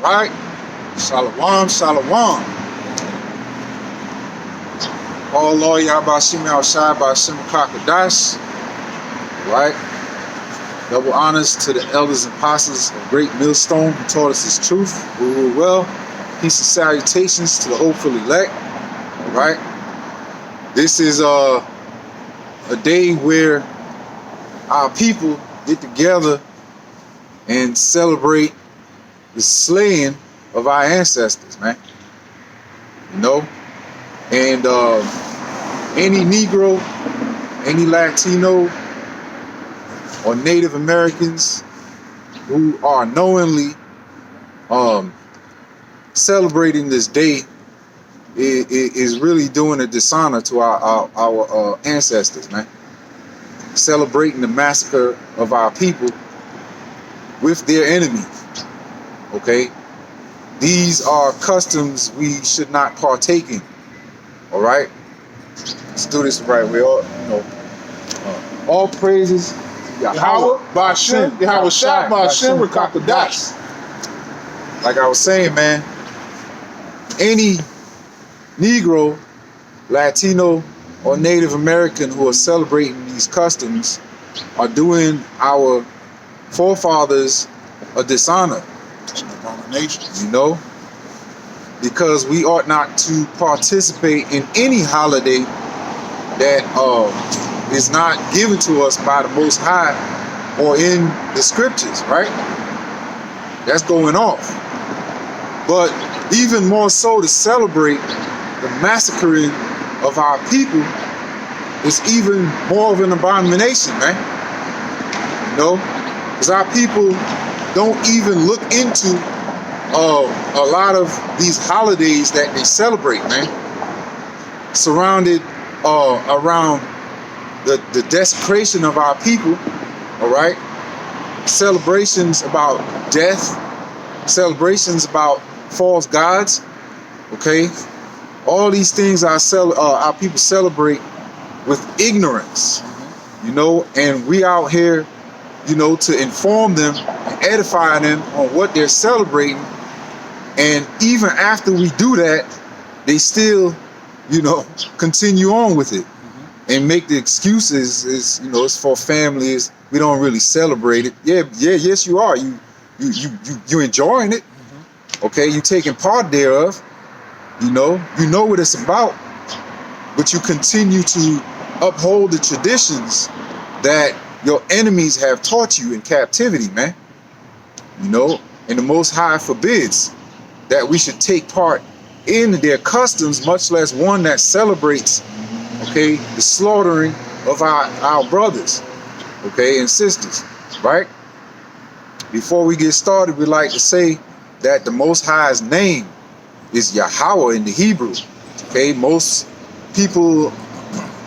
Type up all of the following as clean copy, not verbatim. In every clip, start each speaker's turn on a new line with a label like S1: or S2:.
S1: Right? Shalom, shalom. All Lord Yahbashim outside by Shem Kakadash. Right? Double honors to the elders and apostles of Great Millstone who taught us his truth. We rule well. Peace and salutations to the hopeful elect. Right? This is a day where our people get together and celebrate the slaying of our ancestors, man. You know? And any Negro, any Latino, or Native Americans who are knowingly celebrating this day is really doing a dishonor to our ancestors, man. Celebrating the massacre of our people with their enemies. Okay? These are customs we should not partake in. All right? Let's do this right. We all praises
S2: Yahweh, Bashem, Yahweh Shah, Bashem, Rakakadash.
S1: Like I was saying, man, any Negro, Latino, or Native American who are celebrating these customs are doing our forefathers a dishonor. You know? Because we ought not to participate in any holiday that is not given to us by the Most High or in the scriptures, right? That's going off. But even more so, to celebrate the massacring of our people is even more of an abomination, man. You know? Because our people don't even look into a lot of these holidays that they celebrate, man. Surrounded around the desecration of our people, all right? Celebrations about death, celebrations about false gods, okay? All these things our people celebrate with ignorance, you know, and we out here, you know, to inform them and edify them on what they're celebrating. And even after we do that, they still, you know, continue on with it and make the excuses is, you know, it's for families. We don't really celebrate it. Yes, you are. You enjoying it. Okay, you taking part thereof. You know what it's about. But you continue to uphold the traditions that your enemies have taught you in captivity, man. You know, and the Most High forbids that we should take part in their customs, much less one that celebrates, okay, the slaughtering of our brothers, okay, and sisters, right? Before we get started, we'd like to say that the Most High's name is Yahweh in the Hebrew, okay? Most people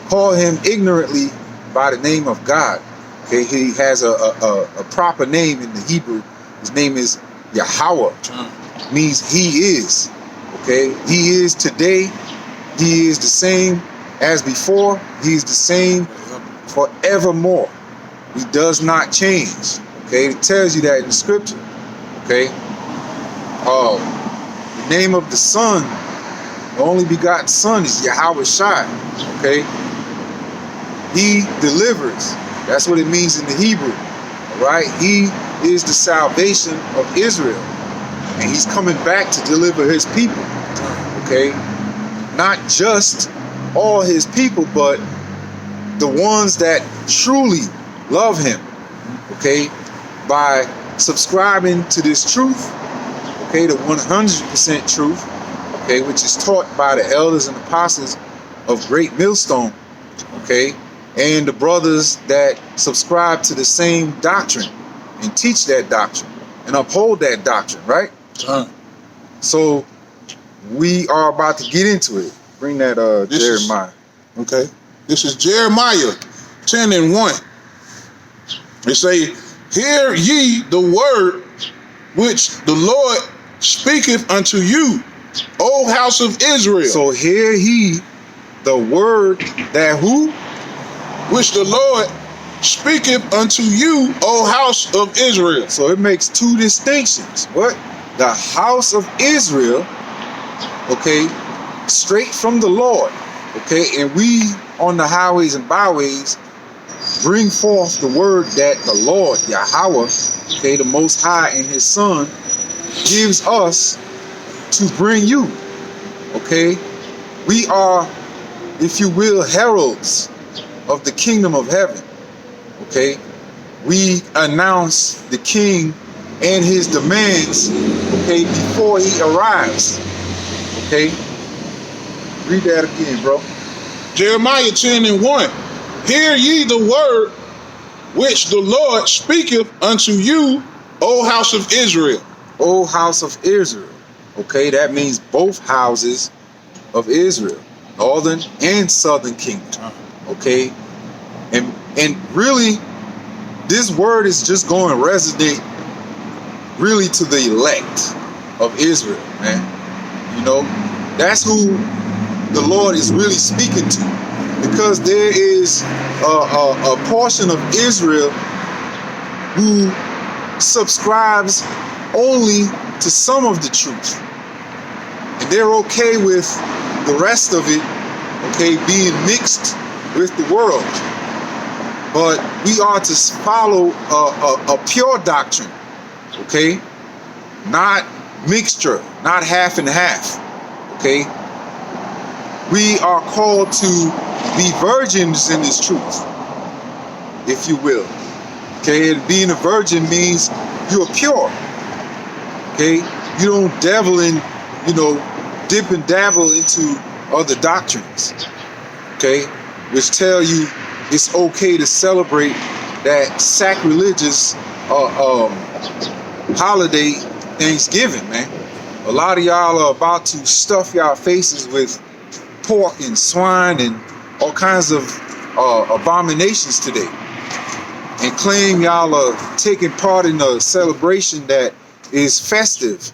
S1: call him ignorantly by the name of God, okay? He has a proper name in the Hebrew. His name is Yahweh. Means he is, okay? He is today. He is the same as before. He is the same forevermore. He does not change, okay? It tells you that in the scripture, okay? The name of the Son, the only begotten Son, is Yahweh Shai, okay? He delivers. That's what it means in the Hebrew, all right? He is the salvation of Israel. And he's coming back to deliver his people, okay? Not just all his people, but the ones that truly love him, okay? By subscribing to this truth, okay, the 100% truth, okay, which is taught by the elders and apostles of Great Millstone, okay? And the brothers that subscribe to the same doctrine and teach that doctrine and uphold that doctrine, right? So we are about to get into it. Bring that Jeremiah.
S2: Okay. This is Jeremiah 10:1. They say, hear ye the word which the Lord speaketh unto you, O house of Israel.
S1: So hear ye the word that who?
S2: Which the Lord speaketh unto you, O house of Israel.
S1: So it makes two distinctions. What? the house of Israel, okay, straight from the Lord, okay, and we on the highways and byways bring forth the word that the Lord, Yahweh, okay, the Most High and His Son gives us to bring you, okay. We are, if you will, heralds of the kingdom of heaven, okay. We announce the king and his demands, okay, before he arrives, okay. Read that again, bro.
S2: Jeremiah 10:1. Hear ye the word which the Lord speaketh unto you, O house of Israel.
S1: O house of Israel, okay, that means both houses of Israel, northern and southern kingdom, okay. And really, this word is just going to resonate really to the elect of Israel, man. You know, that's who the Lord is really speaking to, because there is a portion of Israel who subscribes only to some of the truth, and they're okay with the rest of it, okay, being mixed with the world. But we are to follow a pure doctrine, okay, not mixture, not half and half, okay. We are called to be virgins in this truth, if you will, okay. And being a virgin means you're pure, okay. You don't dabble in, you know, dip and dabble into other doctrines, okay, which tell you it's okay to celebrate that sacrilegious holiday, Thanksgiving, man. A lot of y'all are about to stuff y'all faces with pork and swine and all kinds of abominations today, and claim y'all are taking part in a celebration that is festive.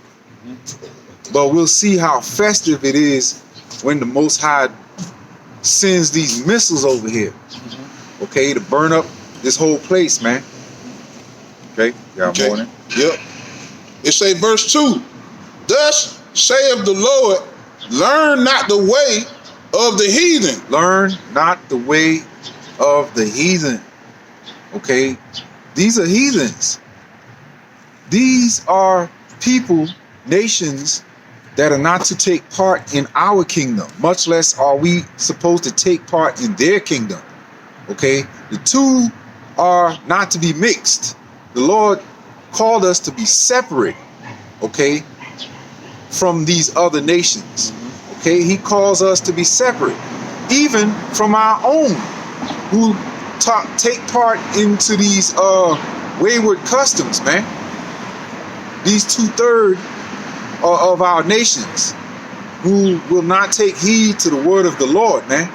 S1: But we'll see how festive it is when the Most High sends these missiles over here, okay, to burn up this whole place, man. Okay, y'all
S2: Okay.
S1: morning.
S2: Yep. It say verse 2. Thus saith the Lord, learn not the way of the heathen.
S1: Learn not the way of the heathen, okay. These are heathens. These are people, nations that are not to take part in our kingdom, much less are we supposed to take part in their kingdom, okay. The two are not to be mixed. The Lord called us to be separate, okay, from these other nations, okay. He calls us to be separate, even from our own, who take part into these wayward customs, man. These 2/3 of our nations who will not take heed to the word of the Lord, man.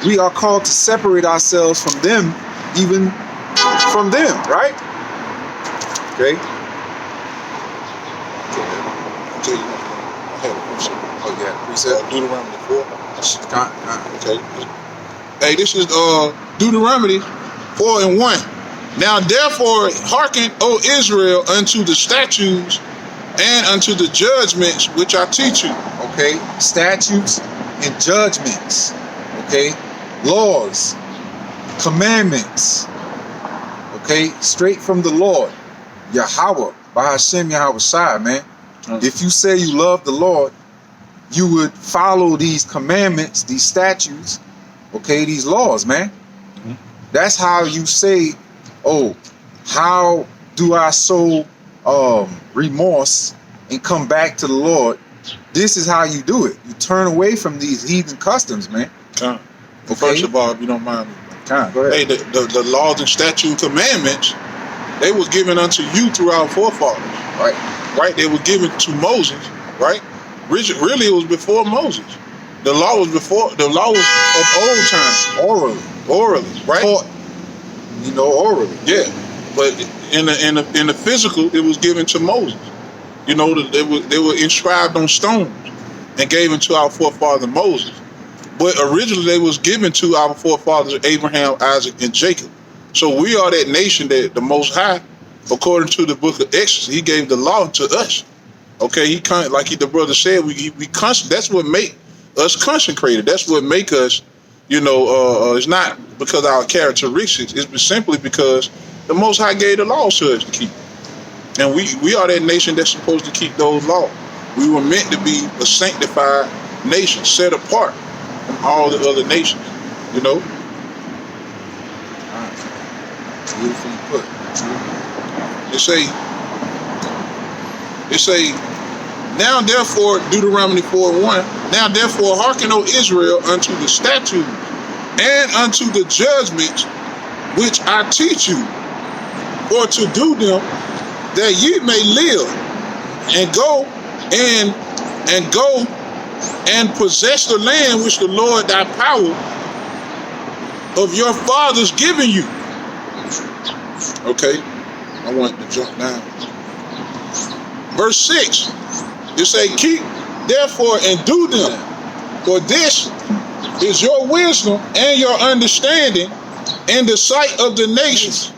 S1: We are called to separate ourselves from them, even from them, right? Okay.
S2: Okay. I had a precept.
S1: Oh yeah, precept.
S2: Deuteronomy 4.
S1: Okay.
S2: Hey, this is Deuteronomy 4:1. Now therefore hearken, O Israel, unto the statutes and unto the judgments which I teach you.
S1: Okay, statutes and judgments, okay, laws, commandments, okay, straight from the Lord, Yahweh, by Hashem Yahweh Shai, man. If you say you love the Lord, you would follow these commandments, these statutes, okay, these laws, man. That's how you say, oh, how do I sow remorse and come back to the Lord? This is how you do it. You turn away from these heathen customs, man.
S2: Okay.
S1: Okay.
S2: First of all, if you don't mind me.
S1: Go ahead.
S2: Hey, the laws and statute commandments, they were given unto you through our forefathers. Right? They were given to Moses, right? Really, it was before Moses. The law was of old time. Orally, right?
S1: Taught, orally.
S2: Yeah. But in the physical, it was given to Moses. You know, they were inscribed on stones and given to our forefather Moses. But originally they was given to our forefathers Abraham, Isaac, and Jacob. So we are that nation that the Most High according to the book of Exodus, he gave the law to us. Okay, the brother said, that's what make us consecrated. That's what make us, it's not because of our characteristics. It's simply because the Most High gave the laws to us to keep. And we are that nation that's supposed to keep those laws. We were meant to be a sanctified nation, set apart from all the other nations,
S1: Beautifully put.
S2: It say, now therefore, Deuteronomy 4:1, now therefore hearken, O Israel, unto the statutes and unto the judgments which I teach you, for to do them, that ye may live, and go and possess the land which the Lord thy power of your fathers given you. Okay, I want to jump down. Verse 6, it say, keep therefore and do them, for this is your wisdom and your understanding in the sight of the nations,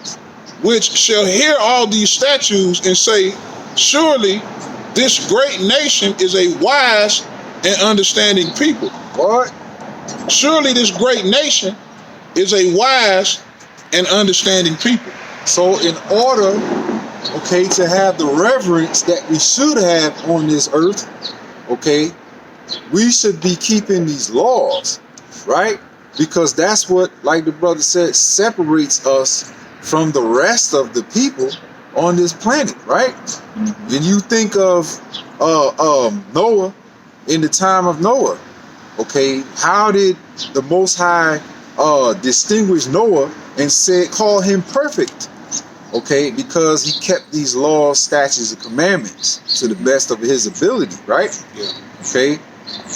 S2: which shall hear all these statutes and say, surely this great nation is a wise and understanding people.
S1: What?
S2: Surely this great nation is a wise and understanding people.
S1: So in order, to have the reverence that we should have on this earth, we should be keeping these laws, right? Because that's what, like the brother said, separates us from the rest of the people on this planet, right? Mm-hmm. When you think of Noah, in the time of Noah, how did the Most High distinguish Noah and call him perfect? Because he kept these laws, statutes, and commandments to the best of his ability, right? Yeah.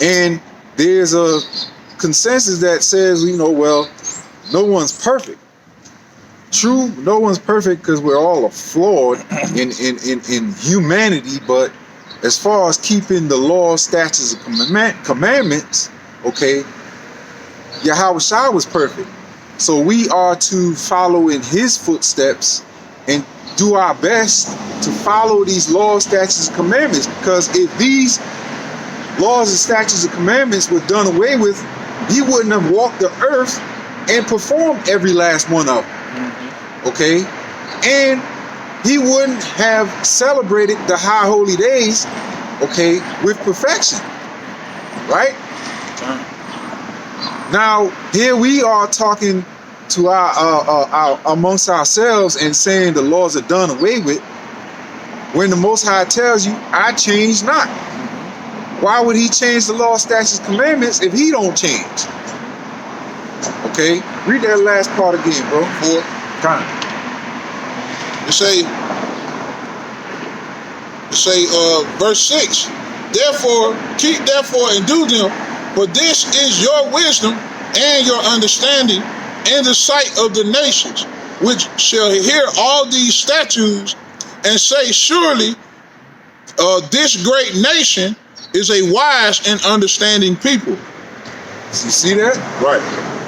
S1: And there's a consensus that says, no one's perfect. True, no one's perfect because we're all flawed in humanity, but as far as keeping the laws, statutes, and commandments, Yahweh Shai was perfect. So we are to follow in his footsteps and do our best to follow these laws, statutes, and commandments. Because if these laws and statutes and commandments were done away with, he wouldn't have walked the earth and performed every last one of them. And he wouldn't have celebrated the high holy days, with perfection, right? Now, here we are talking to our amongst ourselves and saying the laws are done away with, when the Most High tells you, I change not. Why would he change the law, statutes, commandments if he don't change? Read that last part again, bro.
S2: It say, verse 6, therefore, keep therefore and do them, for this is your wisdom and your understanding in the sight of the nations, which shall hear all these statutes and say, surely this great nation is a wise and understanding people.
S1: You see that?
S2: Right.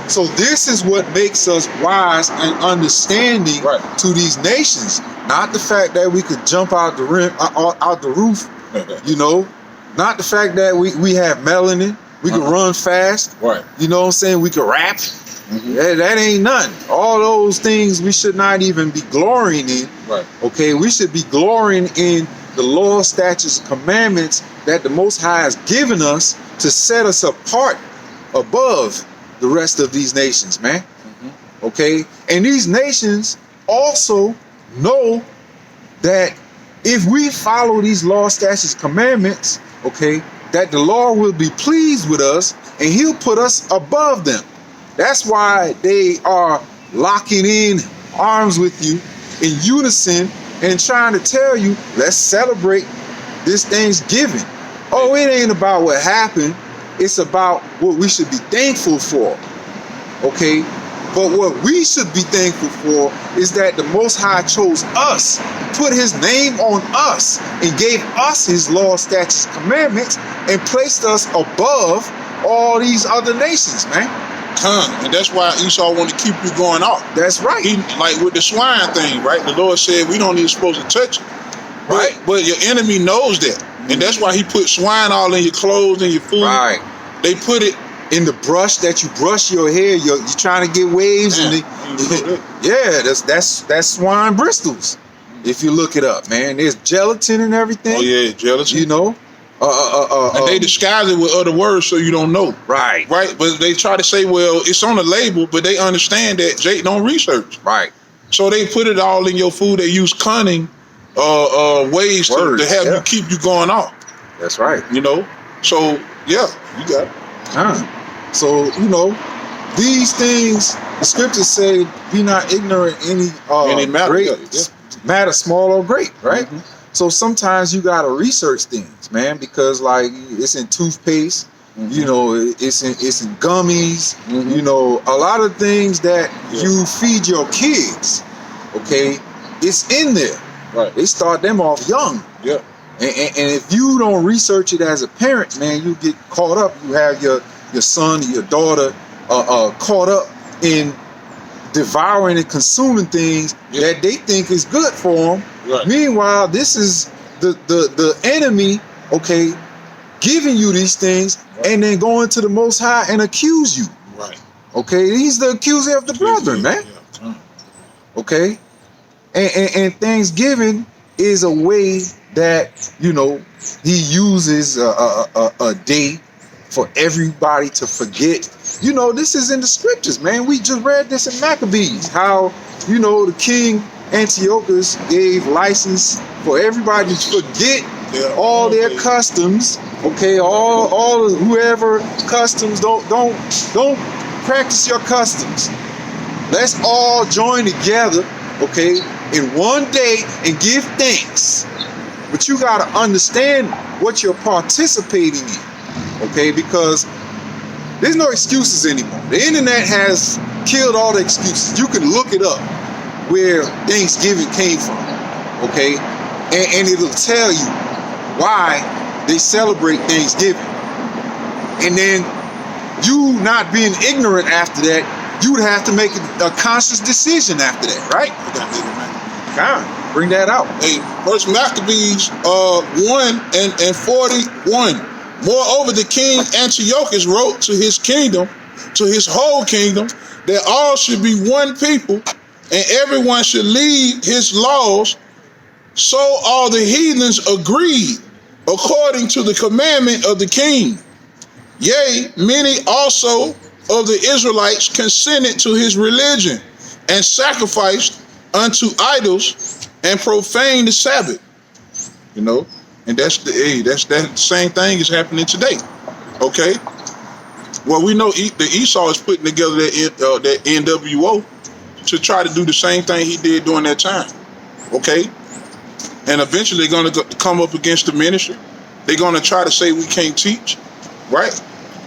S1: So this is what makes us wise and understanding to these nations. Not the fact that we could jump out the roof, Not the fact that we have melanin, we can run fast,
S2: right?
S1: You know what I'm saying? We can rap. Mm-hmm. That ain't nothing. All those things we should not even be glorying in.
S2: Right.
S1: We should be glorying in the law, statutes, and commandments that the Most High has given us to set us apart above the rest of these nations, man. Mm-hmm. And these nations also know that if we follow these law, statutes, commandments, that the Lord will be pleased with us and he'll put us above them. That's why they are locking in arms with you in unison and trying to tell you, let's celebrate this Thanksgiving. Oh, it ain't about what happened. It's about what we should be thankful for. But what we should be thankful for is that the Most High chose us, put his name on us, and gave us his law, statutes, commandments, and placed us above all these other nations, man.
S2: And that's why Esau want to keep you going off.
S1: That's right.
S2: He, like with the swine thing, right? The Lord said we don't even supposed to touch it.
S1: Right.
S2: But your enemy knows that. And that's why he put swine all in your clothes and your food.
S1: Right.
S2: They put it
S1: In the brush that you brush your hair, you're trying to get waves, that's swine bristles. If you look it up, man, there's gelatin and everything.
S2: Oh yeah, gelatin.
S1: You know,
S2: and they disguise it with other words so you don't know.
S1: Right.
S2: Right. But they try to say, well, it's on the label, but they understand that Jake don't research.
S1: Right.
S2: So they put it all in your food. They use cunning ways to have you keep you going off.
S1: That's right.
S2: You know. So yeah, you got it.
S1: So, you know, these things, the scriptures say, be not ignorant any
S2: matter,
S1: great matter, small or great, right? Mm-hmm. So sometimes you gotta research things, man, because like it's in toothpaste, you know, it's in gummies, you know, a lot of things that you feed your kids, okay, it's in there.
S2: Right.
S1: They start them off young.
S2: Yeah.
S1: And if you don't research it as a parent, man, you get caught up. You have your son, your daughter, caught up in devouring and consuming things that they think is good for them. Right. Meanwhile, this is the enemy, okay, giving you these things and then going to the Most High and accuse you.
S2: Right.
S1: Okay, he's the accuser of the brethren, man. Okay, and Thanksgiving is a way that, you know, he uses a day for everybody to forget. You know, this is in the scriptures, man. We just read this in Maccabees, how, you know, the king Antiochus gave license for everybody to forget all their customs. Okay, all whoever customs, don't practice your customs. Let's all join together, okay, in one day and give thanks. But you got to understand what you're participating in, okay? Because there's no excuses anymore. The internet has killed all the excuses. You can look it up where Thanksgiving came from, okay? And it'll tell you why they celebrate Thanksgiving. And then you not being ignorant after that, you would have to make a conscious decision after that, right? Bring that out.
S2: Hey, First Maccabees 1 and 41. Moreover, the king Antiochus wrote to his kingdom, to his whole kingdom, that all should be one people, and everyone should leave his laws. So all the heathens agreed, according to the commandment of the king. Yea, many also of the Israelites consented to his religion, and sacrificed unto idols, and profaned the Sabbath. You know, and that same thing is happening today. Okay. Well, we know the Esau is putting together that NWO to try to do the same thing he did during that time. Okay. And eventually they're going to come up against the ministry. They're going to try to say we can't teach, right?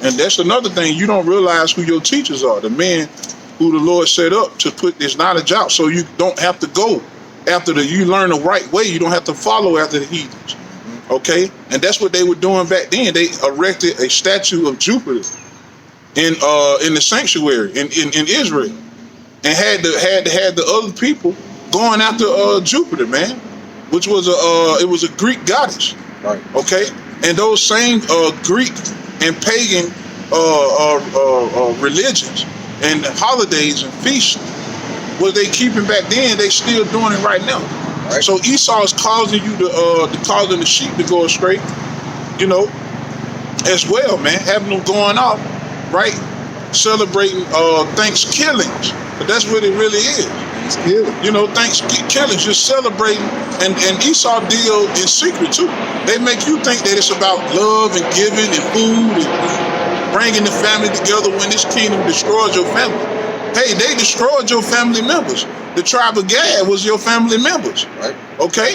S2: And that's another thing. You don't realize who your teachers are, the men who the Lord set up to put this knowledge out, so you don't have to go after you learn the right way. You don't have to follow after the heathens, okay? And that's what they were doing back then. They erected a statue of Jupiter in the sanctuary in Israel, and had the other people going after Jupiter, man, which was a Greek goddess, right? Okay, and those same Greek and pagan religions and holidays and feasts, what they keeping back then, they still doing it right now. Right. So Esau is causing you causing the sheep to go astray, you know, as well, man, having them going off, right, celebrating Thanksgivings, but that's what it really is. Thanksgiving. You know, Thanksgiving, just celebrating, and Esau deal in secret too. They make you think that it's about love and giving and food and bringing the family together when this kingdom destroys your family. Hey, they destroyed your family members. The tribe of Gad was your family members, right? Okay,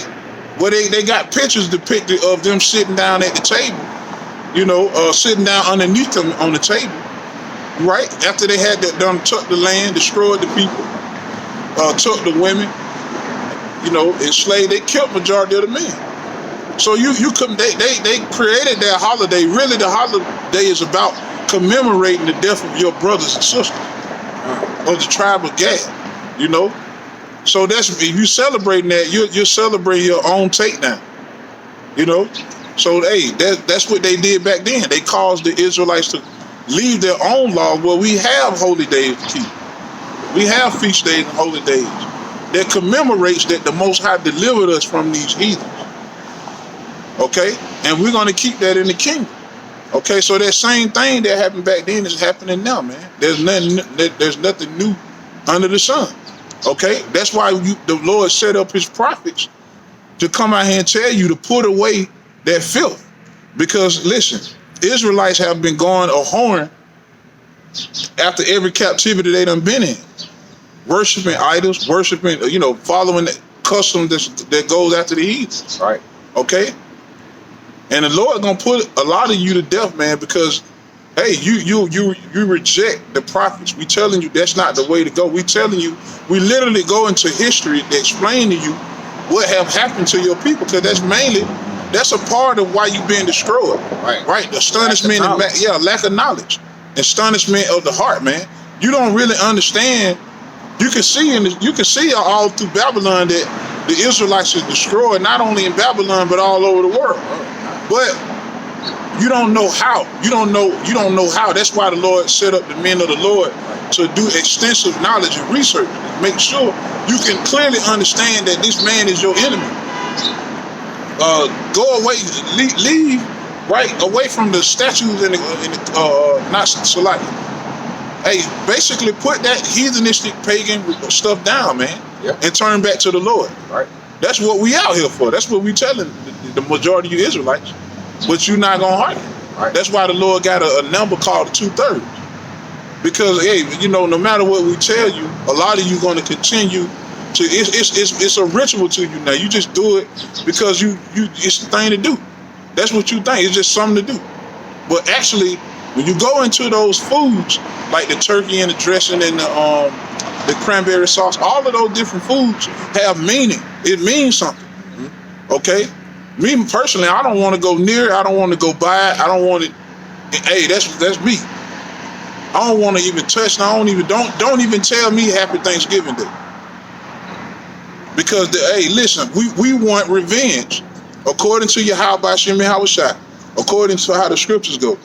S2: well they got pictures depicted of them sitting down at the table, you know, sitting down underneath them on the table, right? After they had done took the land, destroyed the people, took the women, you know, enslaved. They killed majority of the men. So you couldn't. They created their holiday. Really, the holiday is about commemorating the death of your brothers and sisters of the tribe of Gad, you know. So that's, if you celebrating that, you're celebrating your own takedown, you know. So hey, that's what they did back then. They caused the Israelites to leave their own law. Well, we have holy days to keep. We have feast days and holy days that commemorates that the Most High delivered us from these heathens. Okay, and we're gonna keep that in the kingdom. Okay, so that same thing that happened back then is happening now, man. There's nothing new under the sun. Okay, that's why the Lord set up His prophets to come out here and tell you to put away that filth. Because listen, Israelites have been going a whoring after every captivity they done been in, worshiping idols, worshiping, you know, following the custom that goes after the heathens.
S1: Right.
S2: Okay. And the Lord gonna put a lot of you to death, man, because hey, you reject the prophets. We telling you that's not the way to go. We telling you, we literally go into history to explain to you what have happened to your people, because that's a part of why you being destroyed. Right. Astonishment and lack of knowledge. Astonishment of the heart, man. You don't really understand. You can see all through Babylon that the Israelites is destroyed, not only in Babylon but all over the world. But you don't know how. You don't know how. That's why the Lord set up the men of the Lord to do extensive knowledge and research. Make sure you can clearly understand that this man is your enemy. Go away, leave right away from the statues and not Salaki. Hey, basically put that heathenistic pagan stuff down, man, and turn back to the Lord.
S1: Right.
S2: That's what we out here for. That's what we telling the majority of you Israelites. But you're not gonna hearken.
S1: Right.
S2: That's why the Lord got a number called the 2/3. Because hey, you know, no matter what we tell you, a lot of you gonna continue to. It's a ritual to you now. You just do it because you it's the thing to do. That's what you think. It's just something to do. But actually, when you go into those foods like the turkey and the dressing and the cranberry sauce, all of those different foods have meaning. It means something. Okay. Me personally, I don't want to go near it. I don't want to go by it. I don't want it. Hey, that's me. I don't want to even touch. Don't even tell me Happy Thanksgiving Day. Because hey, listen, we want revenge, according to Yahweh Shem Yahushua, according to how the scriptures go.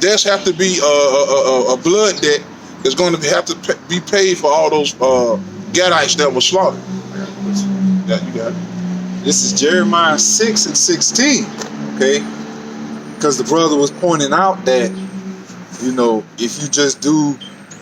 S2: There's have to be a blood debt that's going to have to be paid for all those Gadites that were slaughtered. Yeah, you got it.
S1: This is Jeremiah 6 and 16, okay? Because the brother was pointing out that, you know, if you just do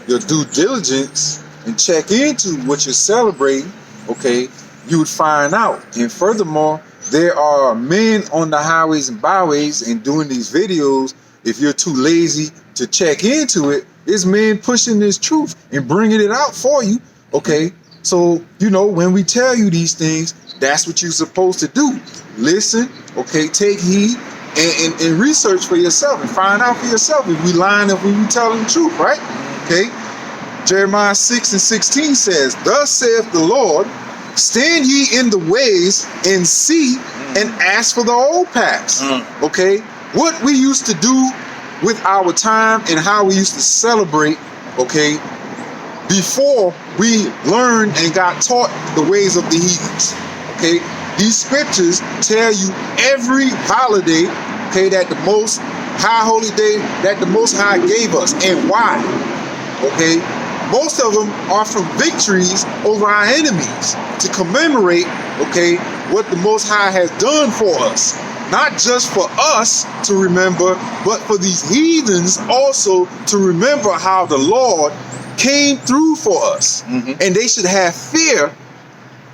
S1: your due diligence and check into what you're celebrating, okay, you would find out. And furthermore, there are men on the highways and byways and doing these videos. If you're too lazy to check into it, it's men pushing this truth and bringing it out for you, okay? So, you know, when we tell you these things, that's what you're supposed to do. Listen, okay, take heed and research for yourself and find out for yourself if we lying, if we telling the truth, right? Okay. Jeremiah 6 and 16 says, "Thus saith the Lord, stand ye in the ways and see and ask for the old paths." Okay. What we used to do with our time and how we used to celebrate, okay, before we learned and got taught the ways of the heathens. Okay, these scriptures tell you every holiday, okay, that the Most High holy day that the Most High gave us and why. Okay, most of them are from victories over our enemies to commemorate, okay, what the Most High has done for us. Not just for us to remember, but for these heathens also to remember how the Lord came through for us. And they should have fear,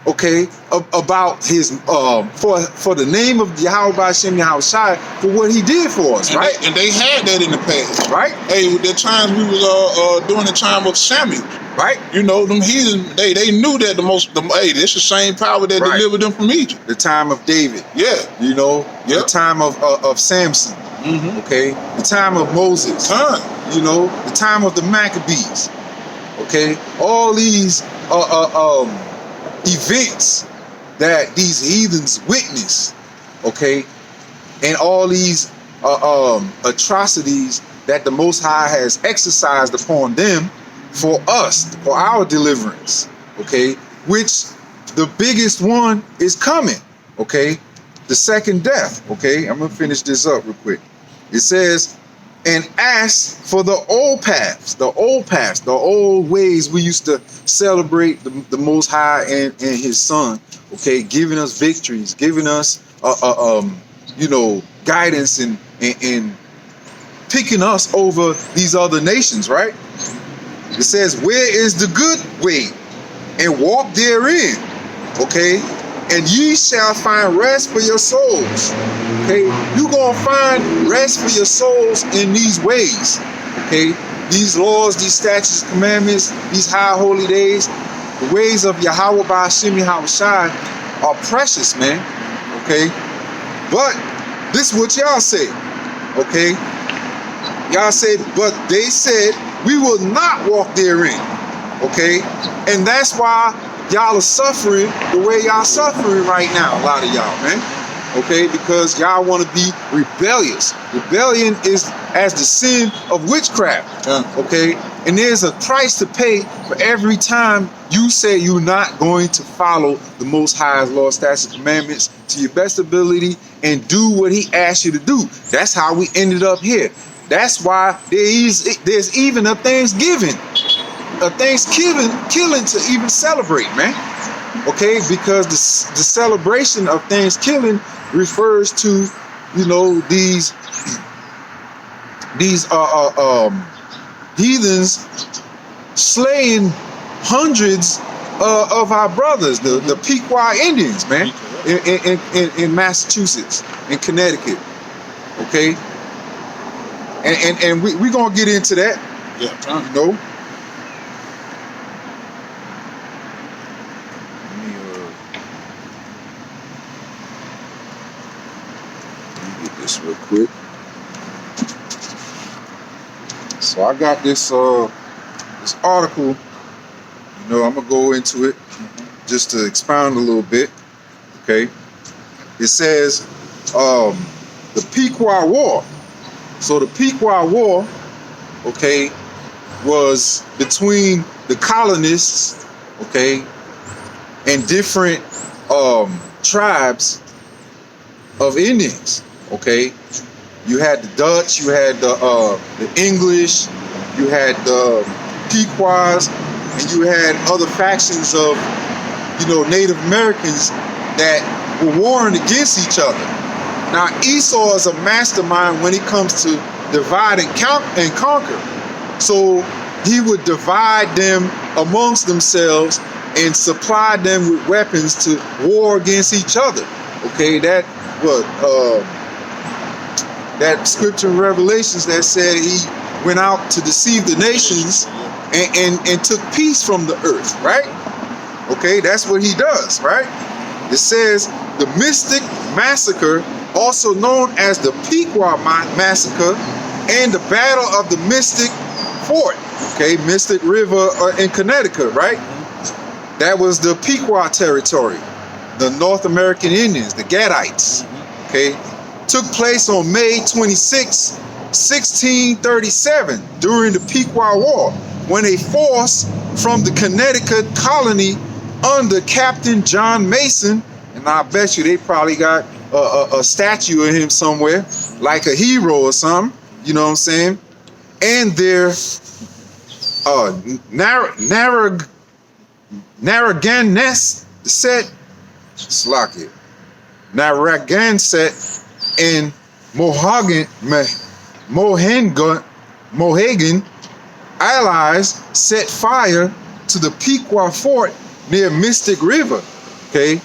S1: okay, about his for the name of Yahweh Shem Yahushua for what he did for us, right?
S2: And they had that in the past,
S1: right?
S2: Hey, the times we was during the time of Samuel, right? You know, them heathen, they knew that hey, this is the same power that delivered them from Egypt.
S1: The time of David, you know, the time of Samson, okay, the time of Moses, you know, the time of the Maccabees, okay, all these events that these heathens witness, okay, and all these atrocities that the Most High has exercised upon them for us, for our deliverance, okay? Which the biggest one is coming, okay? The second death, okay? I'm gonna finish this up real quick. It says, and ask for the old paths, the old ways we used to celebrate the Most High and His Son, okay? Giving us victories, giving us, guidance and picking us over these other nations, right? It says, where is the good way? And walk therein, okay? And ye shall find rest for your souls, okay? You're going to find rest for your souls in these ways, okay? These laws, these statutes, commandments, these high holy days, the ways of Yahweh Ba'ashim Yahweh Shai are precious, man, okay? But this is what y'all say, okay? Y'all said, but they said, we will not walk therein, okay? And that's why y'all are suffering the way y'all suffering right now, a lot of y'all, man, okay? Because y'all want to be rebellious. Rebellion is as the sin of witchcraft, okay? And there's a price to pay for every time you say you're not going to follow the Most High's law, statutes, and commandments to your best ability and do what He asked you to do. That's how we ended up here. That's why there's even a Thanksgiving, killing to even celebrate, man. Okay, because the celebration of Thanksgiving refers to, these heathens slaying hundreds of our brothers, the Pequot Indians, man, in Massachusetts, in Connecticut. Okay. And we're gonna get into that.
S2: Yeah,
S1: Let me get this real quick. So I got this article. I'm gonna go into it just to expound a little bit. Okay. It says the Pequot War. So the Pequot War, okay, was between the colonists, okay, and different tribes of Indians, okay. You had the Dutch, you had the English, you had the Pequots, and you had other factions of, Native Americans that were warring against each other. Now, Esau is a mastermind when it comes to divide and conquer. So he would divide them amongst themselves and supply them with weapons to war against each other. Okay, that scripture in Revelations that said he went out to deceive the nations and took peace from the earth, right? Okay, that's what he does, right? It says the Mystic Massacre, also known as the Pequot Massacre, and the Battle of the Mystic Fort, okay, Mystic River in Connecticut, right? That was the Pequot territory, the North American Indians, the Gadites, okay? Took place on May 26, 1637, during the Pequot War, when a force from the Connecticut colony under Captain John Mason, and I bet you they probably got a statue of him somewhere, like a hero or something, you know what I'm saying? And their Narragansett and Mohegan allies set fire to the Pequot Fort near Mystic River. Okay,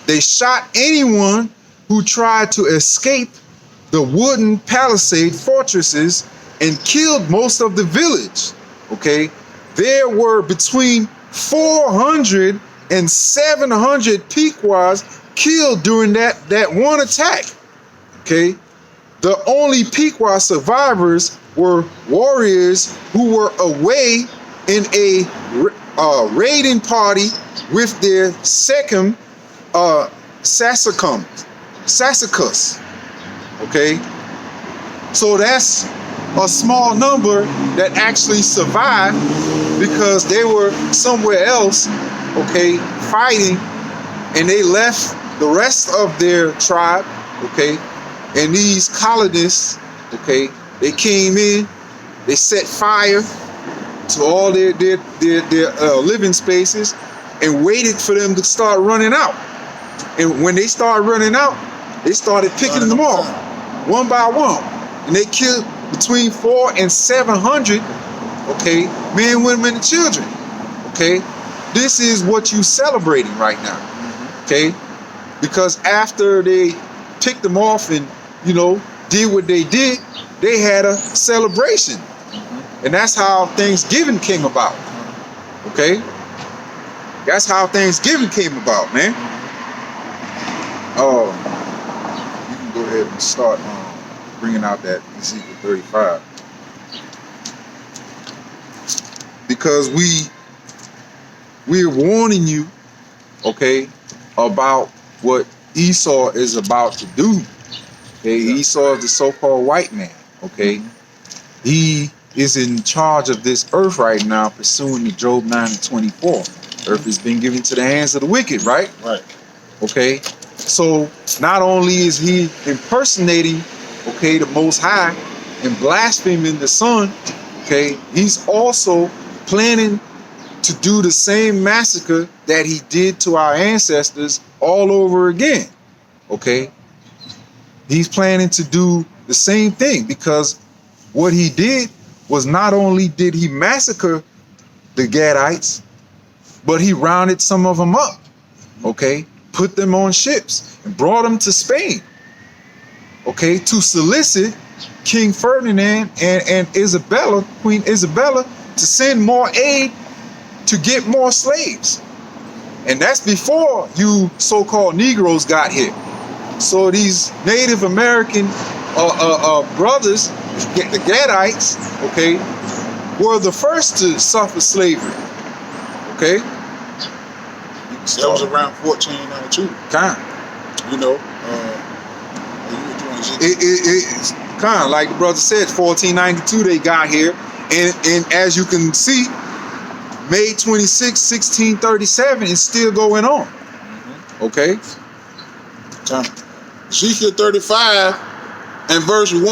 S1: they shot anyone who tried to escape the wooden palisade fortresses and killed most of the village. Okay, there were between 400 and 700 Pequots killed during that one attack. Okay, the only Pequot survivors were warriors who were away in a raiding party with their second Sassacus. Okay, so that's a small number that actually survived because they were somewhere else, okay, fighting, and they left the rest of their tribe, okay, and these colonists, okay, they came in, they set fire to all their living spaces and waited for them to start running out. And when they started running out, they started picking them off one by one, and they killed between 400 and 700, okay, men, women, and children. Okay, this is what you celebrating right now. Okay, because after they picked them off and did what they did, they had a celebration, and that's how Thanksgiving came about. Okay, that's how Thanksgiving came about, man. Oh, you can go ahead and start bringing out that Ezekiel 35, because we're warning you, okay, about what Esau is about to do. Okay, Esau is the so-called white man. Okay, he is in charge of this earth right now, pursuing to Job 9:24. Earth has been given to the hands of the wicked, right?
S2: Right.
S1: Okay, so not only is he impersonating, okay, the Most High and blaspheming the Son, okay, he's also planning to do the same massacre that he did to our ancestors all over again. Okay, he's planning to do the same thing, because what he did was, not only did he massacre the Gadites, but he rounded some of them up, okay, put them on ships and brought them to Spain, okay, to solicit King Ferdinand and Isabella, Queen Isabella, to send more aid to get more slaves. And that's before you so-called Negroes got here. So these Native American brothers, the Gadites, okay, were the first to suffer slavery. Okay,
S2: That was around 1492.
S1: kind. It's kind of like the brother said, 1492 they got here, and as you can see, May 26, 1637 is still going on. Okay.
S2: Ezekiel 35 and verse 1.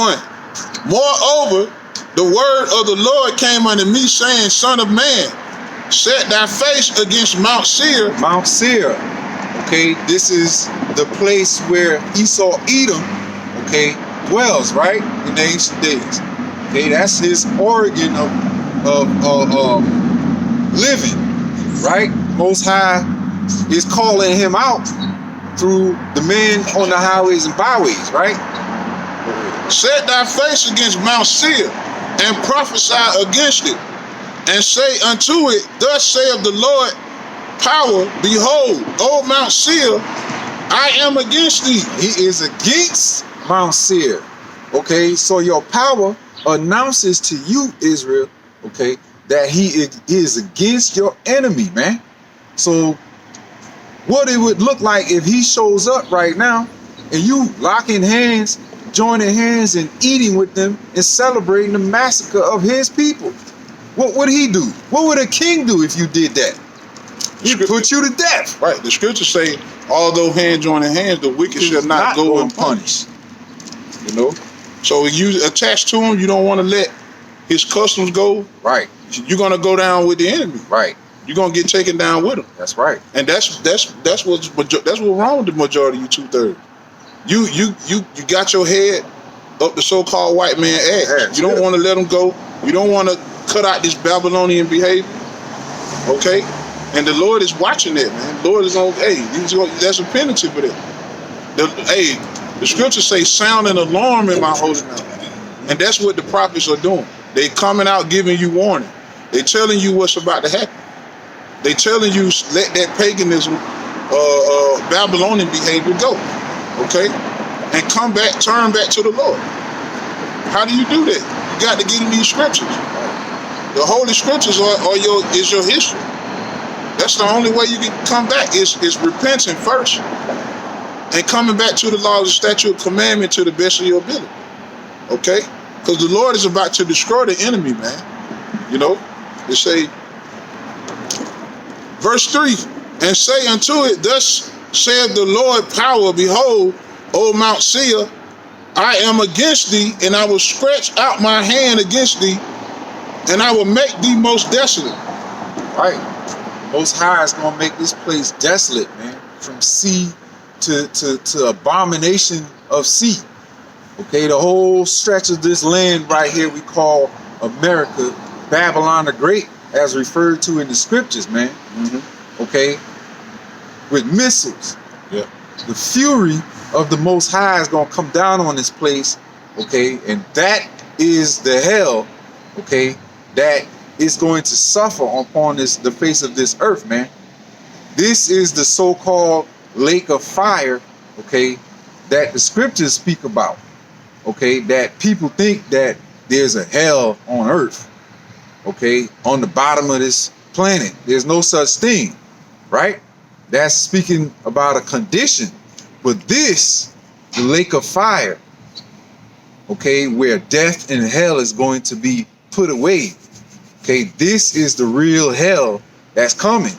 S2: Moreover, the word of the Lord came unto me, saying, Son of man, set thy face against Mount Seir.
S1: Mount Seir. Okay, this is the place where Esau Edom, okay, dwells, right, in the ancient days. Okay, that's his origin of living, right? Most High is calling him out through the men on the highways and byways, right?
S2: Set thy face against Mount Seir, and prophesy against it, and say unto it, Thus saith the Lord power, behold, O Mount Seir, I am against thee.
S1: He is against Mount Seir. Okay, so your power announces to you, Israel, okay, that he is against your enemy, man. So what it would look like if he shows up right now and you locking hands, joining hands, and eating with them and celebrating the massacre of his people. What would he do? What would a king do if you did that? He'd put you to death.
S2: Right. The scriptures say, although hand joining hands, the wicked shall not go unpunished. So if you attach to him, you don't want to let his customs go.
S1: Right.
S2: You're gonna go down with the enemy.
S1: Right.
S2: You're gonna get taken down with him.
S1: That's right.
S2: And that's what's wrong with the majority of you 2/3. You got your head up the so-called white man ass. You don't want to let them go. You don't want to cut out this Babylonian behavior. Okay? And the Lord is watching that, man. The Lord is on, that's a penalty for that. The scriptures say sound an alarm in my holy mountain. And that's what the prophets are doing. They coming out giving you warning. They telling you what's about to happen. They telling you let that paganism, Babylonian behavior go. Okay? And turn back to the Lord. How do you do that? You got to get in these scriptures. The holy scriptures is your history. That's the only way you can come back is repenting first and coming back to the laws, the statute, commandment to the best of your ability. Okay? because the Lord is about to destroy the enemy, man. You know, they say, verse 3, and say unto it, thus saith the Lord power, behold, O Mount Seir, I am against thee, and I will stretch out my hand against thee, and I will make thee most desolate.
S1: Right. Most High is gonna make this place desolate, man. From sea to abomination of sea. Okay, the whole stretch of this land right here we call America, Babylon the Great, as referred to in the scriptures, man. Okay, with missiles.
S2: Yeah.
S1: The fury of the Most High is gonna come down on this place. Okay, and that is the hell. Okay, that is going to suffer upon the face of this earth, man. This is the so-called lake of fire, okay, that the scriptures speak about, okay, that people think that there's a hell on earth, okay, on the bottom of this planet. There's no such thing, right? That's speaking about a condition. But this, the lake of fire, okay, where death and hell is going to be put away. Okay, this is the real hell that's coming.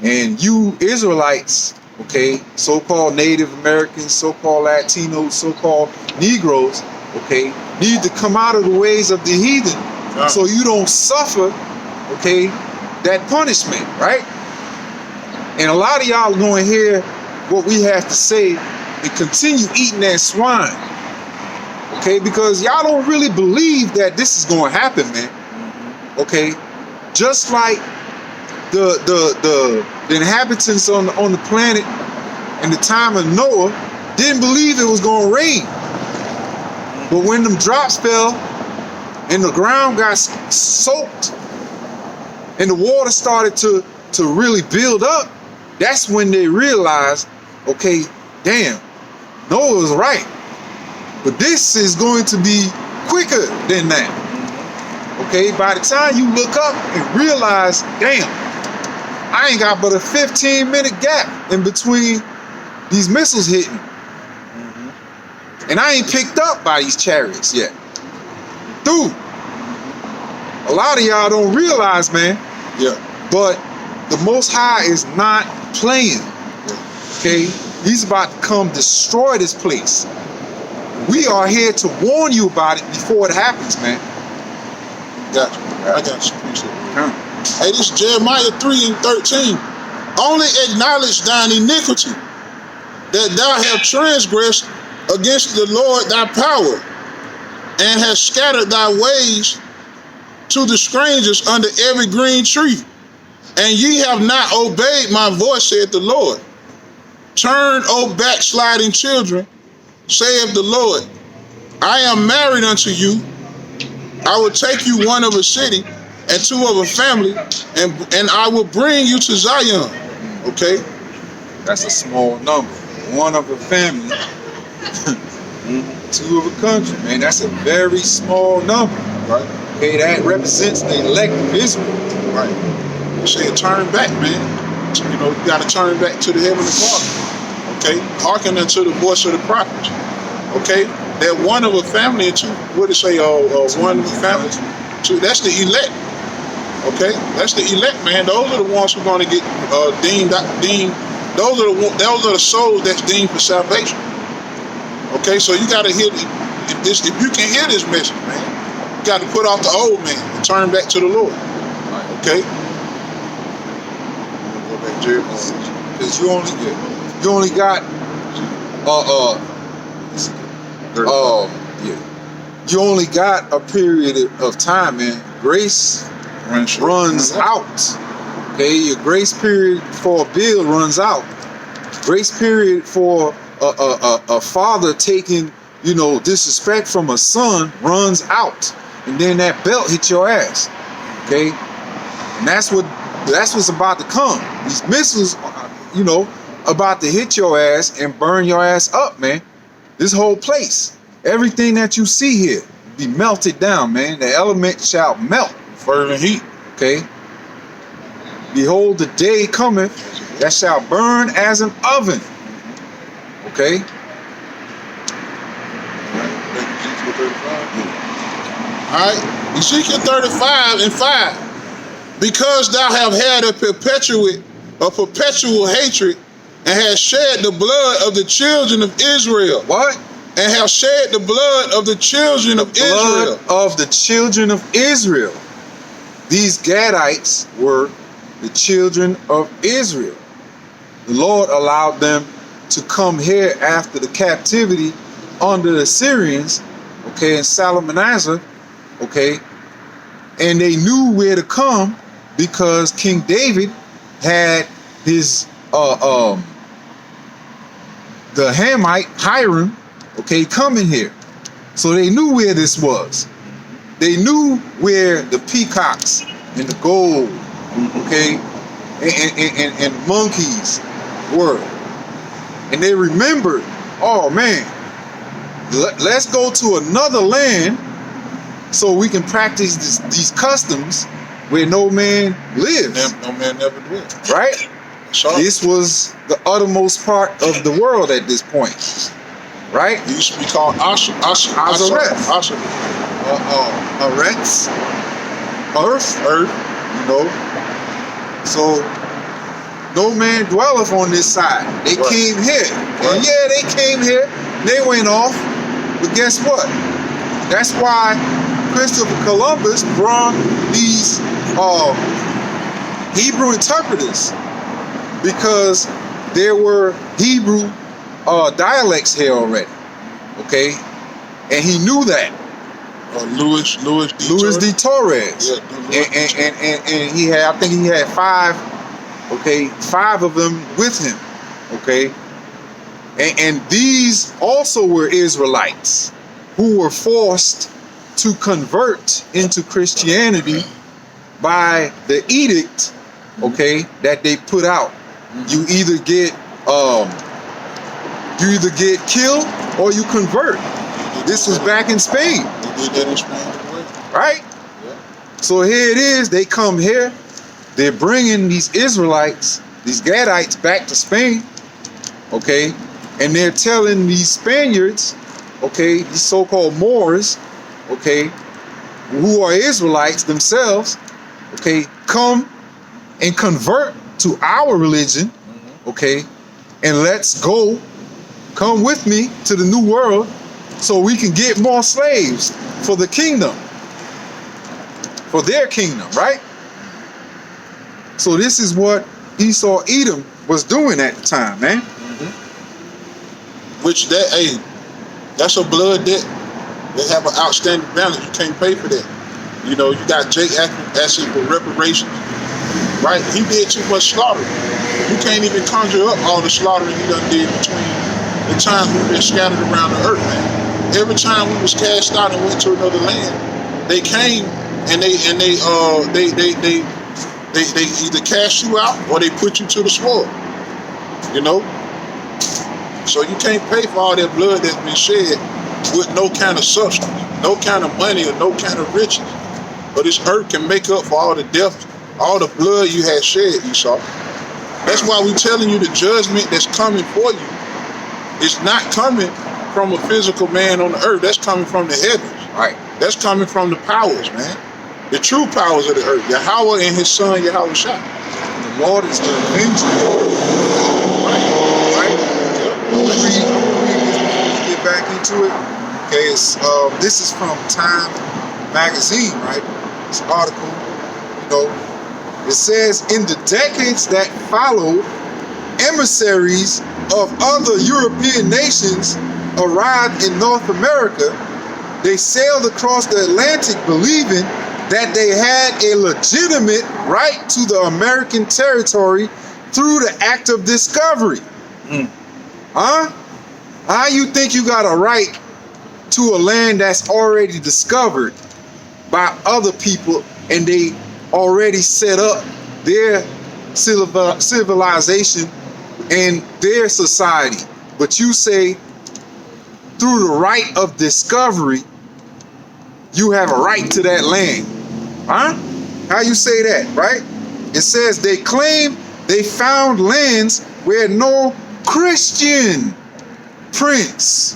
S1: And you Israelites, okay, so-called Native Americans, so-called Latinos, so-called Negroes, okay, need to come out of the ways of the heathen so you don't suffer, okay, that punishment, right? And a lot of y'all are going to hear what we have to say and continue eating that swine, okay, because y'all don't really believe that this is going to happen, man. Okay, just like the inhabitants on the planet in the time of Noah didn't believe it was going to rain, but when them drops fell and the ground got soaked and the water started to really build up, that's when they realized, okay, damn, Noah was right, but this is going to be quicker than that. Okay, by the time you look up and realize, damn, I ain't got but a 15-minute gap in between these missiles hitting. And I ain't picked up by these chariots yet. Dude, a lot of y'all don't realize, man.
S2: Yeah.
S1: But the Most High is not playing. Okay, he's about to come destroy this place. We are here to warn you about it before it happens, man.
S2: Got you. I got you. Appreciate it. Hey, this is Jeremiah 3:13. Only acknowledge thine iniquity, that thou hast transgressed against the Lord thy power, and hast scattered thy ways to the strangers under every green tree. And ye have not obeyed my voice, saith the Lord. Turn, O backsliding children, saith the Lord. I am married unto you. I will take you one of a city and two of a family, and I will bring you to Zion. Okay?
S1: That's a small number. One of a family, two of a country, man. That's a very small number.
S2: Right.
S1: Okay, that represents the elect of Israel.
S2: Right. You say turn back, man. You know, you got to turn back to the Heavenly Father. Okay? Hearken unto the voice of the prophets. Okay? That one of a family and two, what did it say? One of a family, two. That's the elect. Okay? That's the elect, man. Those are the ones who are going to get deemed. Those are the souls that's deemed for salvation. Okay? So you got to hear if you can hear this message, man, you got to put off the old man and turn back to the Lord. Okay? Go back to Jeremiah.
S1: Because you only got you only got a period of time, man. Grace runs out. Okay, your grace period for a bill runs out. Grace period for a father taking, disrespect from a son runs out, and then that belt hit your ass. Okay, and that's what's about to come. These missiles, about to hit your ass and burn your ass up, man. This whole place, everything that you see here, be melted down, man. The element shall melt.
S2: Fervent heat.
S1: Okay. Behold, the day cometh that shall burn as an oven. Okay.
S2: All right, Ezekiel 35:5. Because thou have had a perpetual hatred, and hast shed the blood of the children of Israel.
S1: What?
S2: And have shed the blood of the children of Israel.
S1: Blood of the children of Israel. These Gadites were the children of Israel. The Lord allowed them to come here after the captivity under the Syrians, okay, in Salmanasar, okay, and they knew where to come because King David had his the Hamite Hiram, okay, coming here. So they knew where this was. They knew where the peacocks and the gold, okay, and monkeys were. And they remembered, oh man, let's go to another land so we can practice these customs where no man lives.
S2: No man never did.
S1: Right?
S2: Sure.
S1: This was the uttermost part of the world at this point. Right?
S2: It used to be called Aretz.
S1: Earth, you know. So no man dwelleth on this side. They
S2: Right.
S1: came here.
S2: Right.
S1: And yeah, they came here. They went off. But guess what? That's why Christopher Columbus brought these Hebrew interpreters, because there were Hebrew dialects here already. Okay? And he knew that.
S2: Louis
S1: D. Torres.
S2: Yeah,
S1: and he had, I think he had five of them with him. Okay? And these also were Israelites who were forced to convert into Christianity by the edict, okay, that they put out. You either get killed or you convert. This was back in Spain.
S2: They did that in Spain as well.
S1: Right?
S2: Yeah.
S1: So here it is, they come here, they're bringing these Israelites, these Gadites back to Spain, okay, and they're telling these Spaniards, okay, these so-called Moors, okay, who are Israelites themselves, okay, come and convert to our religion, okay, and let's go, come with me to the new world so we can get more slaves for the kingdom, for their kingdom, right? So this is what Esau Edom was doing at the time, man.
S2: Which that's a blood debt. They have an outstanding balance. You can't pay for that. You know, you got Jake asking for reparations, right? He did too much slaughter. You can't even conjure up all the slaughtering he done did between the times we've been scattered around the earth, man. Every time we was cast out and went to another land, they came and they either cast you out or they put you to the sword. You know? So you can't pay for all that blood that's been shed with no kind of substance, no kind of money, or no kind of riches. But this earth can make up for all the death, all the blood you had shed, Esau. That's why we're telling you the judgment that's coming for you is not coming from a physical man on the earth. That's coming from the heavens.
S1: Right.
S2: That's coming from the powers, man. The true powers of the earth. Yahweh and his son, Yahweh Shah.
S1: The Lord is the avenger. Right. I'm gonna read this before we get back into it. Okay, this is from Time Magazine, right? This article, you know, it says, in the decades that followed, emissaries of other European nations arrived in North America. They sailed across the Atlantic believing that they had a legitimate right to the American territory through the act of discovery. Huh? How you think you got a right to a land that's already discovered by other people and they already set up their civilization and their society? But you say through the right of discovery, you have a right to that land. Huh? How you say that, right? It says they claim they found lands where no Christian prince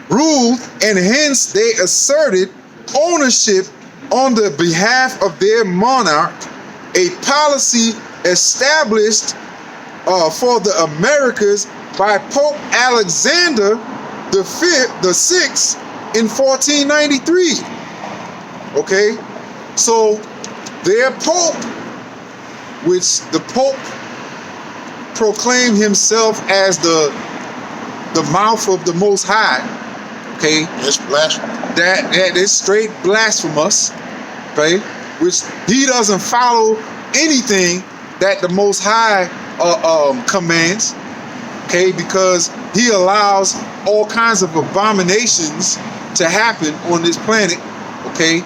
S1: ruled, and hence they asserted ownership on the behalf of their monarch, a policy established for the Americas by Pope Alexander the Sixth in 1493. Okay, so their Pope, which the Pope proclaimed himself as the mouth of the Most High. Okay,
S2: It's blasphemy.
S1: that is straight blasphemous. Okay, which he doesn't follow anything that the Most High commands. Okay, because he allows all kinds of abominations to happen on this planet. Okay,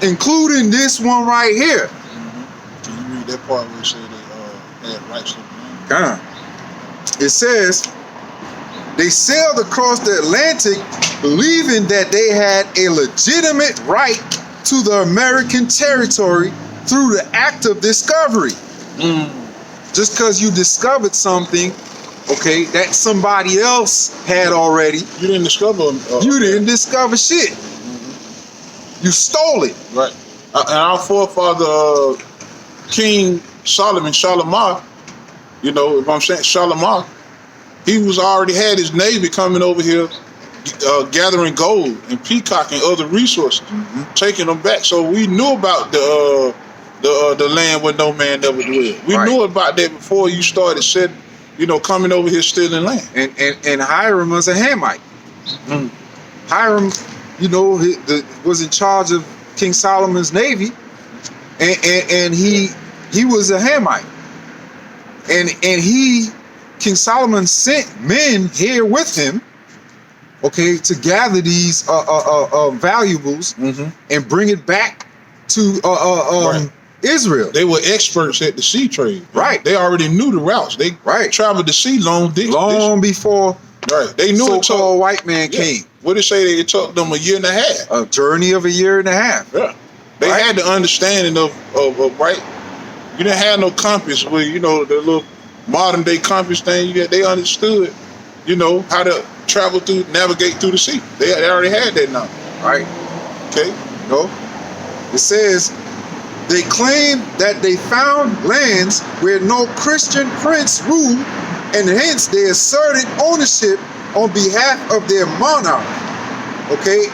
S1: including this one right here.
S2: Can you read that part where it said they had rights to the land?
S1: It says they sailed across the Atlantic believing that they had a legitimate right to the American territory through the act of discovery. Just because you discovered something, okay, that somebody else had already,
S2: You didn't discover.
S1: you didn't discover shit. You stole it.
S2: Right. And our forefather, King Solomon, Shalimar, you know, if I'm saying Shalimar, he was already had his navy coming over here, gathering gold and peacock and other resources, taking them back. So we knew about the land where no man ever dwelled. We
S1: Right.
S2: knew about that before you started setting, you know, coming over here stealing land.
S1: And Hiram was a Hamite. Hiram, you know, was in charge of King Solomon's navy, and he was a Hamite, and King Solomon sent men here with him, okay, to gather these valuables and bring it back to
S2: Right.
S1: Israel.
S2: They were experts at the sea trade.
S1: Right.
S2: They already knew the routes. They
S1: Right.
S2: traveled the sea long distance.
S1: Long before
S2: Right. They knew it took.
S1: so-called white man
S2: Yeah.
S1: came.
S2: What did it say? It took them a year and a half.
S1: A journey of a year and a half.
S2: Yeah. They
S1: Right.
S2: had the understanding of right. You didn't have no compass where, you know, the little modern day compass thing. They understood, you know, how to travel through, navigate through the sea. They already had that now.
S1: Right.
S2: Okay.
S1: No. It says they claim that they found lands where no Christian prince ruled, and hence they asserted ownership on behalf of their monarch. Okay,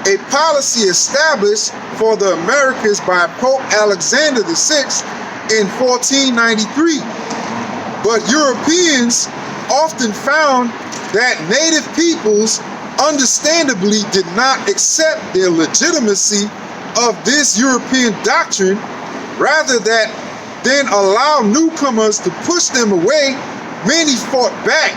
S1: a policy established for the Americas by Pope Alexander VI in 1493. But Europeans often found that native peoples understandably did not accept their legitimacy of this European doctrine, rather than allow newcomers to push them away. Many fought back.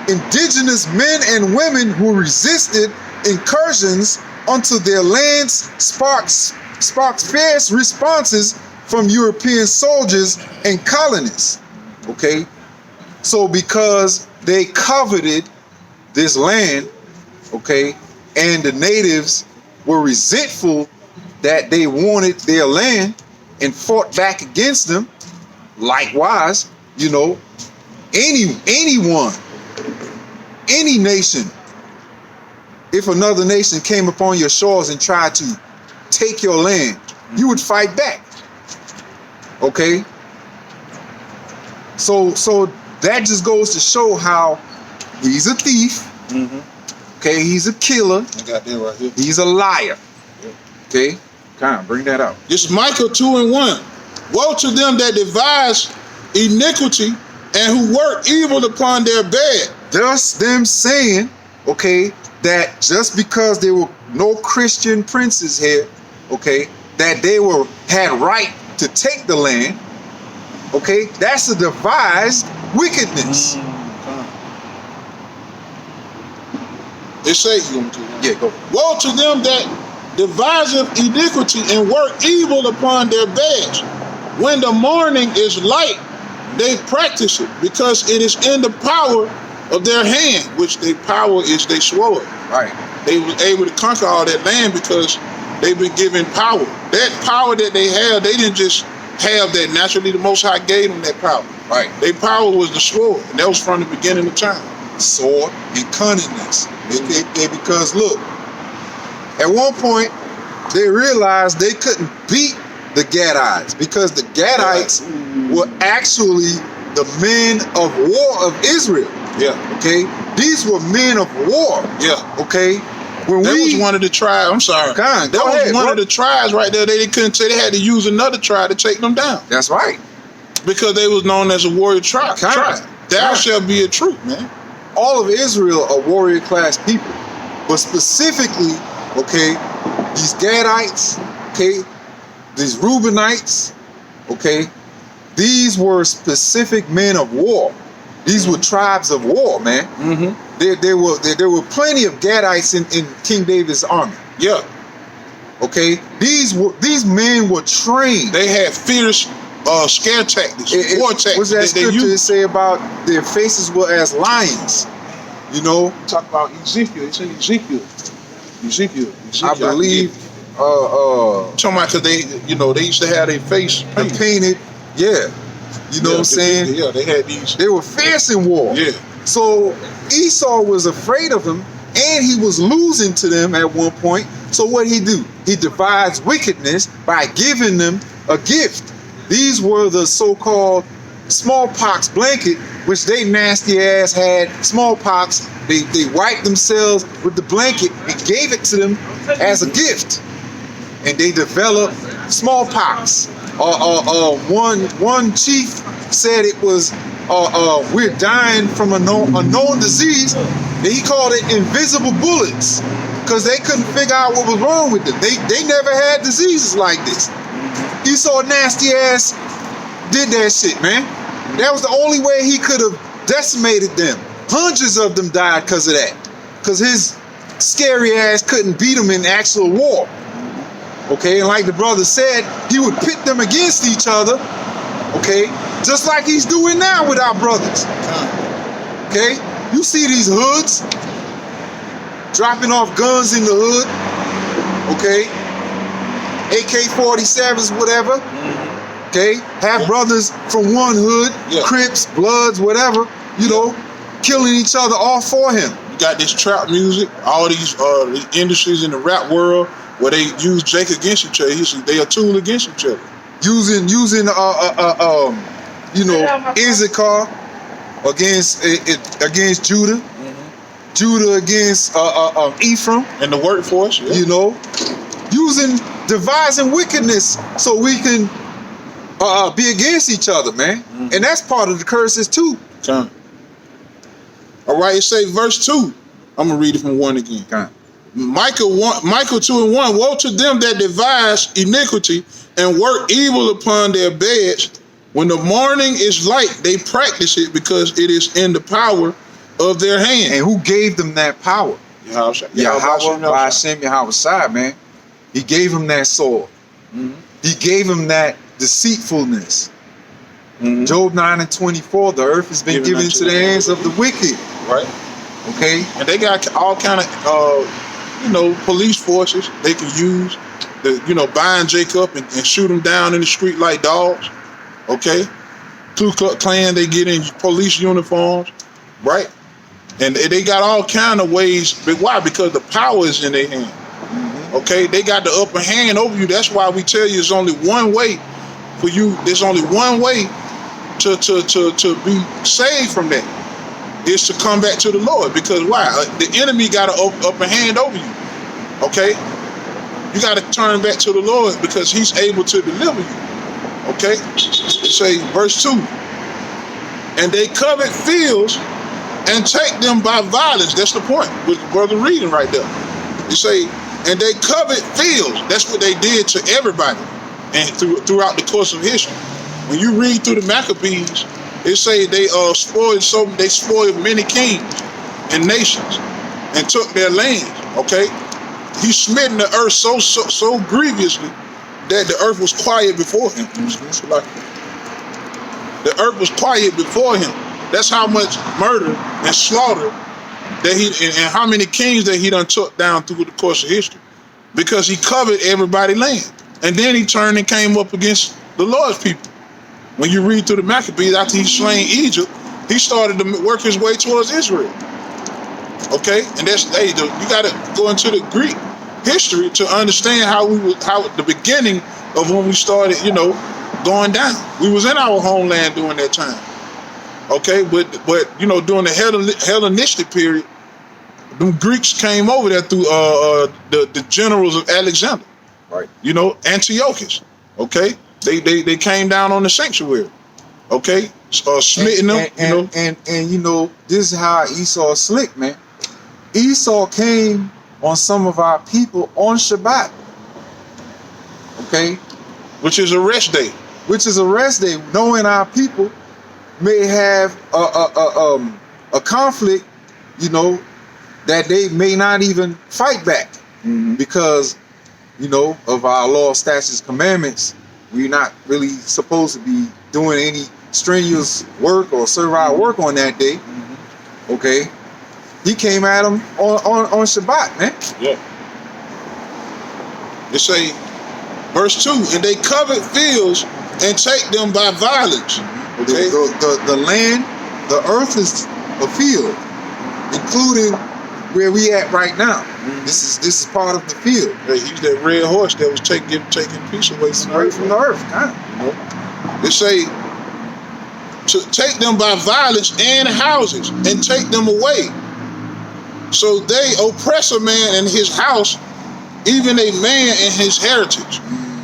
S1: Indigenous men and women who resisted incursions onto their lands sparked fierce responses from European soldiers and colonists. Okay, so because they coveted this land, okay, and the natives were resentful that they wanted their land and fought back against them. Likewise, you know, anyone, any nation, if another nation came upon your shores and tried to take your land, you would fight back. Okay? So that just goes to show how he's a thief. Okay, he's a killer.
S2: I got that right here.
S1: He's a liar. Okay? Come on, bring that out.
S2: This Micah 2:1. Woe to them that devise iniquity and who work evil upon their bed.
S1: Thus them saying, okay, that just because there were no Christian princes here, okay, that they had right to take the land, okay, that's a devised wickedness.
S2: It say,
S1: Yeah, go.
S2: woe to them that deviseth iniquity and work evil upon their beds. When the morning is light, they practice it, because it is in the power of their hand, which their power is their sword.
S1: Right.
S2: They was able to conquer all that land because they've been given power. That power that they have, they didn't just have that naturally. The Most High gave them that power.
S1: Right.
S2: Their power was the sword, and that was from the beginning of time.
S1: Sword and cunningness. Because look, At one point, they realized they couldn't beat the Gadites because the Gadites were actually the men of war of Israel.
S2: Yeah.
S1: Okay, these were men of war.
S2: Yeah.
S1: Okay, when
S2: That
S1: we
S2: was one of the tribes. I'm sorry.
S1: Con,
S2: That
S1: go
S2: was
S1: ahead,
S2: one
S1: bro.
S2: of the tribes right there. They couldn't say they had to use another tribe to take them down
S1: That's right.
S2: because they was known as a warrior tribe.
S1: Con.
S2: Thou
S1: Con.
S2: shalt be a troop, man.
S1: All of Israel are warrior class people, but specifically, okay, these Gadites, okay, these Reubenites, okay, these were specific men of war. These were tribes of war, man.
S2: Mm-hmm.
S1: There were plenty of Gadites in King David's army.
S2: Yeah.
S1: Okay, these men were trained.
S2: They had fierce scare tactics, war tactics.
S1: What's that
S2: they
S1: scripture that
S2: used.
S1: say about their faces were as lions? You know,
S2: Talk about Ezekiel. It's in Ezekiel. Ezekiel.
S1: I believe
S2: Talking about because they used to have their face painted.
S1: painted, yeah. You know what I'm saying?
S2: Yeah, they had these.
S1: They were fierce in war.
S2: Yeah.
S1: So Esau was afraid of him, and he was losing to them at one point. So what he do? He divides wickedness by giving them a gift. These were the so-called smallpox blanket, which they nasty ass had smallpox. They wiped themselves with the blanket and gave it to them as a gift, and they developed smallpox. One chief said it was we're dying from a known disease, and he called it invisible bullets because they couldn't figure out what was wrong with them. They never had diseases like this. Esau nasty ass did that shit, man. That was the only way he could have decimated them. Hundreds of them died because of that. Because his scary ass couldn't beat them in actual war. Okay, and like the brother said, he would pit them against each other. Okay, just like he's doing now with our brothers. Okay, you see these hoods dropping off guns in the hood. Okay, AK-47s, whatever. Okay, have brothers from one hood, Crips, Bloods, whatever, killing each other all for him.
S2: You got this trap music, all these industries in the rap world where they use Jake against each other. They are tool against each other.
S1: Using Issachar against Judah, Judah against Ephraim,
S2: and the workforce. Yeah.
S1: Devising wickedness so we can be against each other, man. And that's part of the curses too.
S2: All right, it say verse 2. I'm gonna read it from 1 again. Micah 2:1. Woe to them that devise iniquity and work evil upon their beds. When the morning is light, they practice it because it is in the power of their hand.
S1: And who gave them that power? Yahweh, by Hashem Yahweh, man. He gave him that sword. He gave him that deceitfulness. Job 9:24. The earth has been given into the hands of the wicked.
S2: Right.
S1: Okay.
S2: And they got all kind of police forces they can use to bind Jacob and shoot him down in the street like dogs. Okay. Ku Klux Klan, they get in police uniforms, right? And they got all kind of ways. But why? Because the power is in their hand. Okay, they got the upper hand over you. That's why we tell you it's only one way for you. There's only one way to be saved from that. Is to come back to the Lord. Because why? The enemy got an upper hand over you. Okay, you got to turn back to the Lord because He's able to deliver you. Okay, it say verse 2. And they covet fields and take them by violence. That's the point. With the brother reading right there. You say. And they covet fields. That's what they did to everybody, and throughout the course of history. When you read through the Maccabees, it say they spoiled many kings and nations and took their land. Okay, he smitten the earth so grievously that the earth was quiet before him. The earth was quiet before him. That's how much murder and slaughter that and how many kings that he done took down through the course of history, because he covered everybody's land. And then he turned and came up against the Lord's people. When you read through the Maccabees, after he slain Egypt, he started to work his way towards Israel. Okay, and you got to go into the Greek history to understand how the beginning of when we started, going down. We was in our homeland during that time. Okay, but during the Hellenistic period, them Greeks came over there through the generals of Alexander.
S1: Right.
S2: Antiochus. Okay, they came down on the sanctuary. Okay, smitten them.
S1: And this is how Esau slick, man. Esau came on some of our people on Shabbat. Okay,
S2: which is a rest day.
S1: Knowing our people may have a conflict, that they may not even fight back because, of our law, statutes, commandments. We're not really supposed to be doing any strenuous work or servile work on that day. Okay, he came at them on Shabbat, man.
S2: Yeah. It say, verse 2, and they covered fields and take them by violence. Okay.
S1: The land, the earth is a field, including where we at right now. This is part of the field.
S2: Hey, he's that red horse that was taking peace away from the earth.
S1: Kind of.
S2: They say to take them by violence and houses and take them away. So they oppress a man and his house, even a man and his heritage.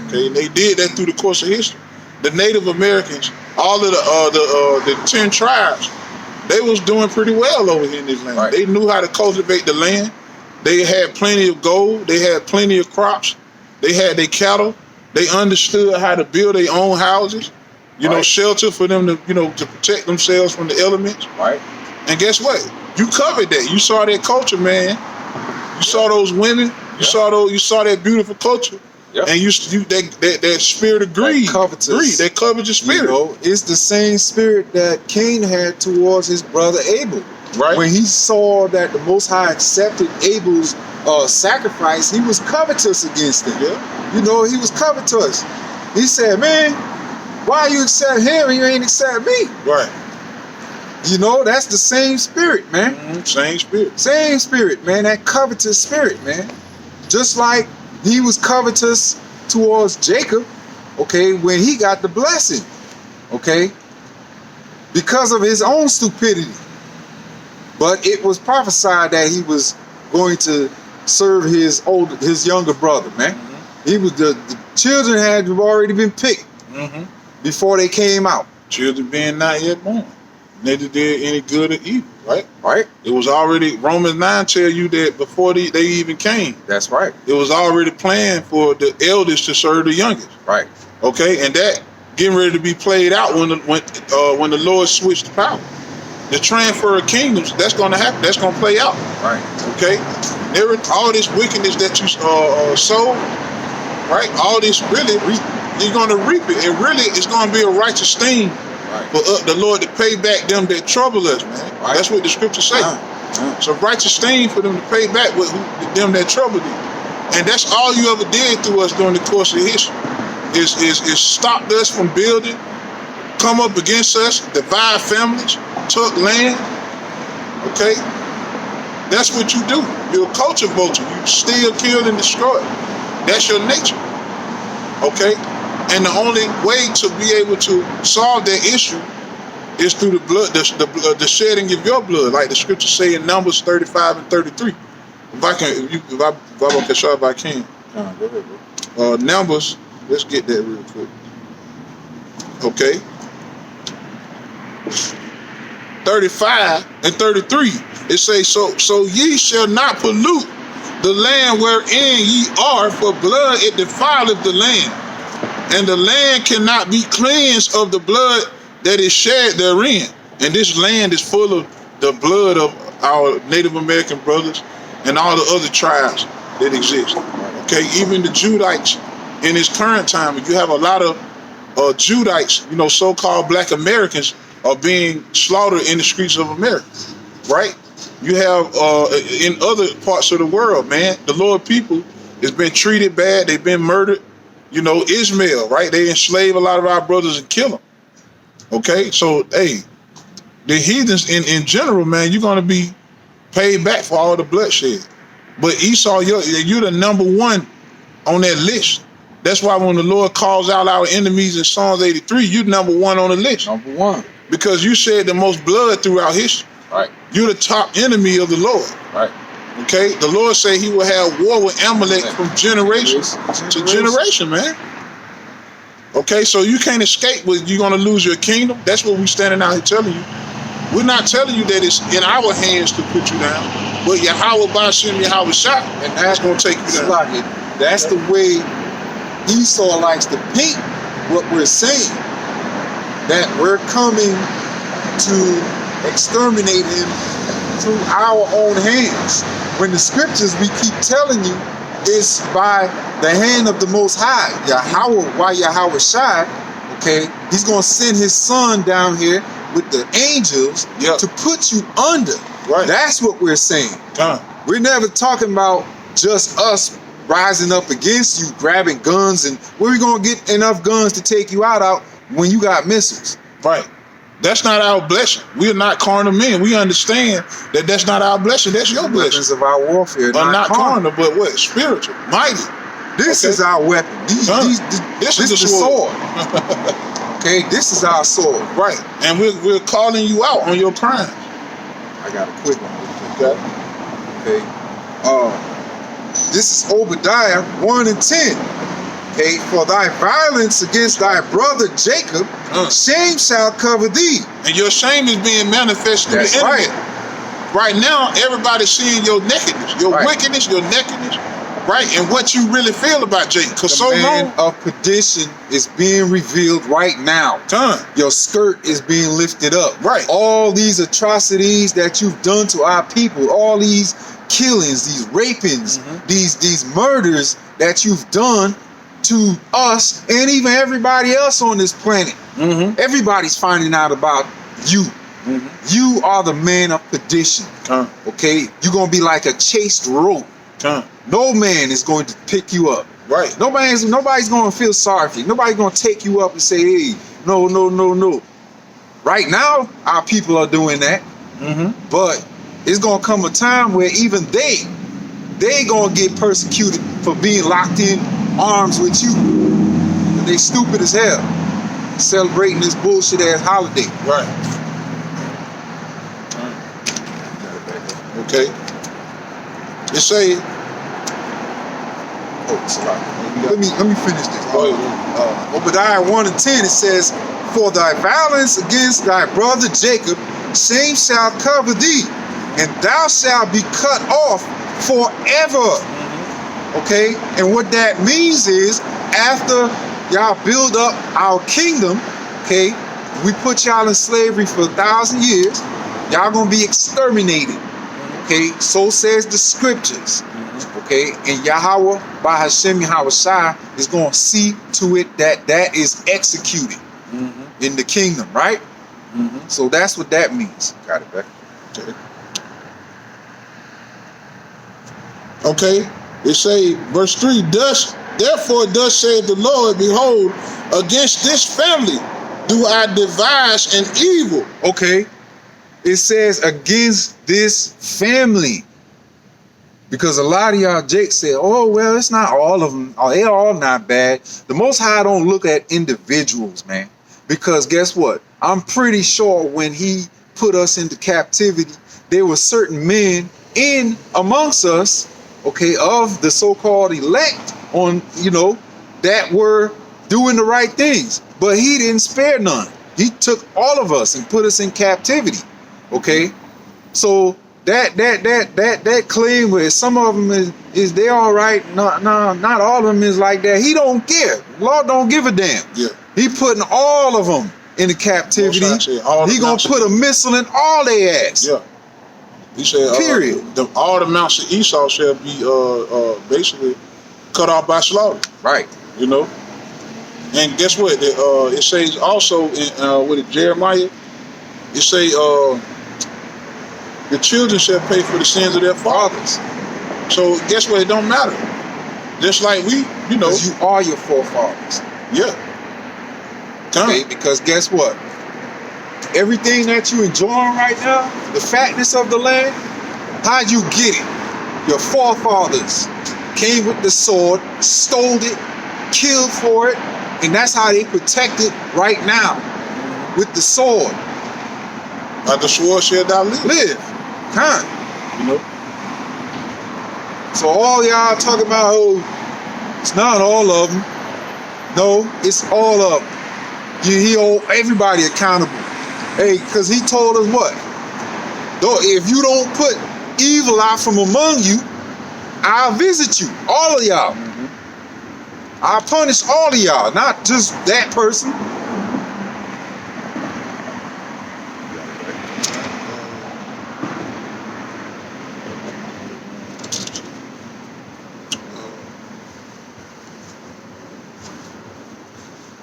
S2: Okay, and they did that through the course of history. The Native Americans, all of the 10 tribes, they was doing pretty well over here in this land. Right. They knew how to cultivate the land. They had plenty of gold. They had plenty of crops. They had their cattle. They understood how to build their own houses, shelter for them to, to protect themselves from the elements.
S1: Right.
S2: And guess what? You covered that. You saw that culture, man. You saw those women. You saw that beautiful culture. Yep. And that spirit of greed, that covetous spirit.
S1: It's the same spirit that Cain had towards his brother Abel.
S2: Right.
S1: When he saw that the Most High accepted Abel's sacrifice, he was covetous against him.
S2: Yeah.
S1: He was covetous. He said, "Man, why you accept him and you ain't accept me?"
S2: Right.
S1: That's the same spirit, man.
S2: Same
S1: spirit, man. That covetous spirit, man. Just like he was covetous towards Jacob, okay, when he got the blessing, okay, because of his own stupidity. But it was prophesied that he was going to serve his younger brother, man. He was the children had already been picked before they came out.
S2: Children being not yet born. Neither did any good or evil, right?
S1: Right.
S2: It was already, Romans 9 tell you that before they even came.
S1: That's right.
S2: It was already planned for the eldest to serve the youngest.
S1: Right.
S2: Okay, and that getting ready to be played out when the Lord switched the power. The transfer of kingdoms, that's going to happen. That's going to play out.
S1: Right.
S2: Okay. All this wickedness that you sow, right? All this really, you're going to reap it. And really, it's going to be a righteous thing. Right. For the Lord to pay back them that trouble us, man. Right. That's what the scriptures say. It's a righteous thing for them to pay back with them that troubled you. And that's all you ever did to us during the course of history. Is stopped us from building, come up against us, divide families, took land. Okay? That's what you do. You're a culture vulture. You steal, kill, and destroy. That's your nature. Okay? And the only way to be able to solve that issue is through the blood, the shedding of your blood, like the scriptures say in Numbers 35 and 33. If I can. Numbers, let's get that real quick. Okay. 35 and 33. It says, so ye shall not pollute the land wherein ye are, for blood it defileth the land. And the land cannot be cleansed of the blood that is shed therein. And this land is full of the blood of our Native American brothers and all the other tribes that exist. Okay, even the Judites in this current time, you have a lot of Judites, so-called Black Americans are being slaughtered in the streets of America, right? You have in other parts of the world, man, the Lord people has been treated bad. They've been murdered. Ishmael, right? They enslave a lot of our brothers and kill them. Okay, so hey, the heathens in general, man, you're gonna be paid back for all the bloodshed. But Esau, you're the number one on that list. That's why when the Lord calls out our enemies in Psalms 83, you're number one on the list.
S1: Number one.
S2: Because you shed the most blood throughout history.
S1: Right.
S2: You're the top enemy of the Lord.
S1: Right.
S2: Okay? The Lord said he will have war with Amalek from generation to generation, man. Okay, so you can't escape with you're going to lose your kingdom. That's what we're standing out here telling you. We're not telling you that it's in our hands to put you down, but Yahweh Ba'ashem Yahweh Shah,
S1: And
S2: that's going to take you down.
S1: Like it. That's the way Esau likes to paint what we're saying. That we're coming to exterminate him through our own hands. When the scriptures we keep telling you is by the hand of the Most High, Yahweh, why Yahweh Shai, okay, he's going to send his son down here with the angels to put you under.
S2: Right.
S1: That's what we're saying.
S2: Done.
S1: We're never talking about just us rising up against you, grabbing guns, and where we going to get enough guns to take you out when you got missiles.
S2: Right. That's not our blessing. We're not carnal men. We understand that that's not our blessing. That's your blessing.
S1: Weapons of our warfare,
S2: Not carnal, but what? Spiritual, mighty.
S1: This is our weapon. This is the sword. Okay, this is our sword.
S2: Right. And we're calling you out on your crime.
S1: I got a quick one. Okay. This is Obadiah 1 and 10. Okay, for thy violence against thy brother Jacob, shame shall cover thee.
S2: And your shame is being manifested to the enemy. Right now, everybody's seeing your nakedness, your wickedness, your nakedness, right? And what you really feel about Jacob. Because so long
S1: of perdition is being revealed right now. Your skirt is being lifted up.
S2: Right.
S1: All these atrocities that you've done to our people, all these killings, these rapings, these murders that you've done to us and even everybody else on this planet. Everybody's finding out about you. You are the man of perdition. Okay? You're going to be like a chased rope. No man is going to pick you up.
S2: Right.
S1: Nobody's going to feel sorry for you. Nobody's going to take you up and say, hey, no. Right now, our people are doing that. But it's going to come a time where even they going to get persecuted for being locked in arms with you. And they stupid as hell. Celebrating this bullshit ass holiday.
S2: Right. Okay. It say.
S1: Let me finish this. Obadiah 1 and 10, it says, for thy violence against thy brother Jacob, shame shall cover thee, and thou shalt be cut off forever. Okay, and what that means is after y'all build up our kingdom, okay, we put y'all in slavery for 1,000 years, y'all gonna be exterminated. Okay, so says the scriptures. Okay, and Yahweh Ba'ashem Yahweh Shai is gonna see to it that is executed in the kingdom, right? So that's what that means. Got it back.
S2: Okay. It say, verse 3, therefore thus saith the Lord, behold, against this family do I devise an evil.
S1: Okay. It says against this family. Because a lot of y'all Jake said, oh, well, it's not all of them. Oh, they're all not bad. The Most High don't look at individuals, man. Because guess what? I'm pretty sure when he put us into captivity, there were certain men in amongst us, okay, of the so-called elect on, that were doing the right things. But he didn't spare none. He took all of us and put us in captivity. Okay? So that claim where some of them is they all right, not all of them is like that. He don't care. Lord don't give a damn.
S2: Yeah.
S1: He putting all of them into captivity. He gonna put a missile in all their ass.
S2: Yeah. He said,
S1: period.
S2: All the mounts of Esau shall be basically cut off by slaughter.
S1: Right.
S2: And guess what? It says also in Jeremiah, it say the children shall pay for the sins of their fathers. So guess what? It don't matter. Just like we,
S1: because you are your forefathers.
S2: Yeah.
S1: Okay, because guess what? Everything that you enjoying right now, the fatness of the land, how you get it? Your forefathers came with the sword, stole it, killed for it, and that's how they protect it right now, with the sword.
S2: By the sword shall thou live.
S1: Live. Kind.
S2: You know?
S1: So all y'all talking about, oh, it's not all of them. No, it's all of them. He hold everybody accountable. Hey, because he told us what? Though if you don't put evil out from among you, I'll visit you, all of y'all. I'll punish all of y'all, not just that person.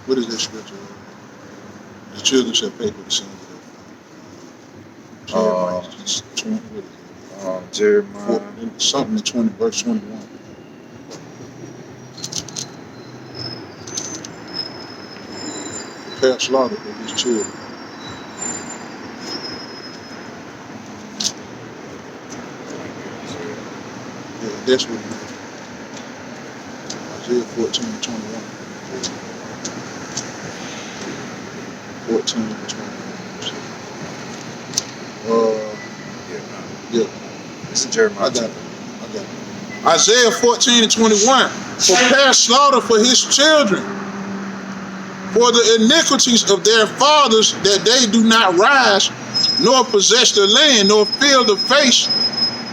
S2: What is that scripture? The children shall pay for the sins of their fathers.
S1: Jeremiah.
S2: Something in 20, verse 21. Prepare slaughter for his children. Yeah, that's what it is. Isaiah 14 and 21. 14 and 21. Yeah.
S1: This is Jeremiah.
S2: I got it. Isaiah 14 and 21. Prepare slaughter for his children, for the iniquities of their fathers, that they do not rise, nor possess the land, nor fill the face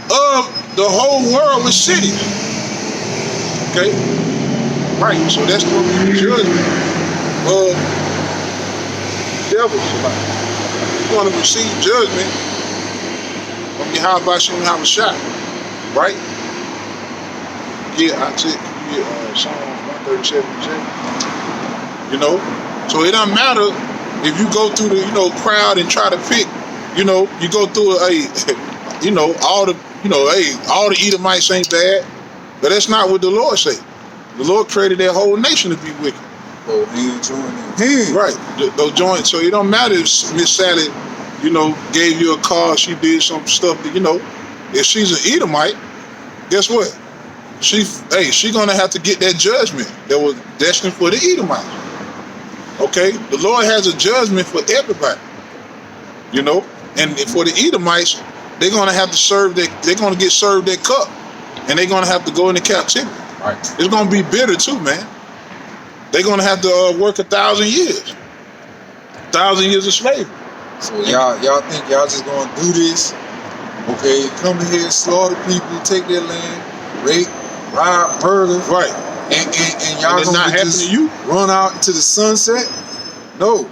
S2: of the whole world with cities. Okay? Right, so that's going to be the judgment of devils. You're going to receive judgment from Yahweh Shem Shah. Right? Yeah, I took Psalm 137. You know? So it doesn't matter if you go through the, crowd and try to pick, you go through all the Edomites ain't bad. But that's not what the Lord said. The Lord created that whole nation to be wicked.
S1: Oh, he ain't joining him.
S2: Right. Those joints. So it don't matter if Miss Sally, gave you a car, she did some stuff that, if she's an Edomite, guess what? She gonna have to get that judgment that was destined for the Edomites. Okay? The Lord has a judgment for everybody. And for the Edomites, they're gonna have to they're gonna get served their cup. And they're gonna have to go into captivity.
S1: Right.
S2: It's gonna be bitter too, man. They're gonna have to work 1,000 years. 1,000 years of slavery.
S1: So y'all think y'all just gonna do this? Okay, come in here, slaughter people, take their land, rape, rob, murder,
S2: Right.
S1: and y'all
S2: it's
S1: gonna
S2: not happening
S1: just
S2: to you?
S1: run out into the sunset? No,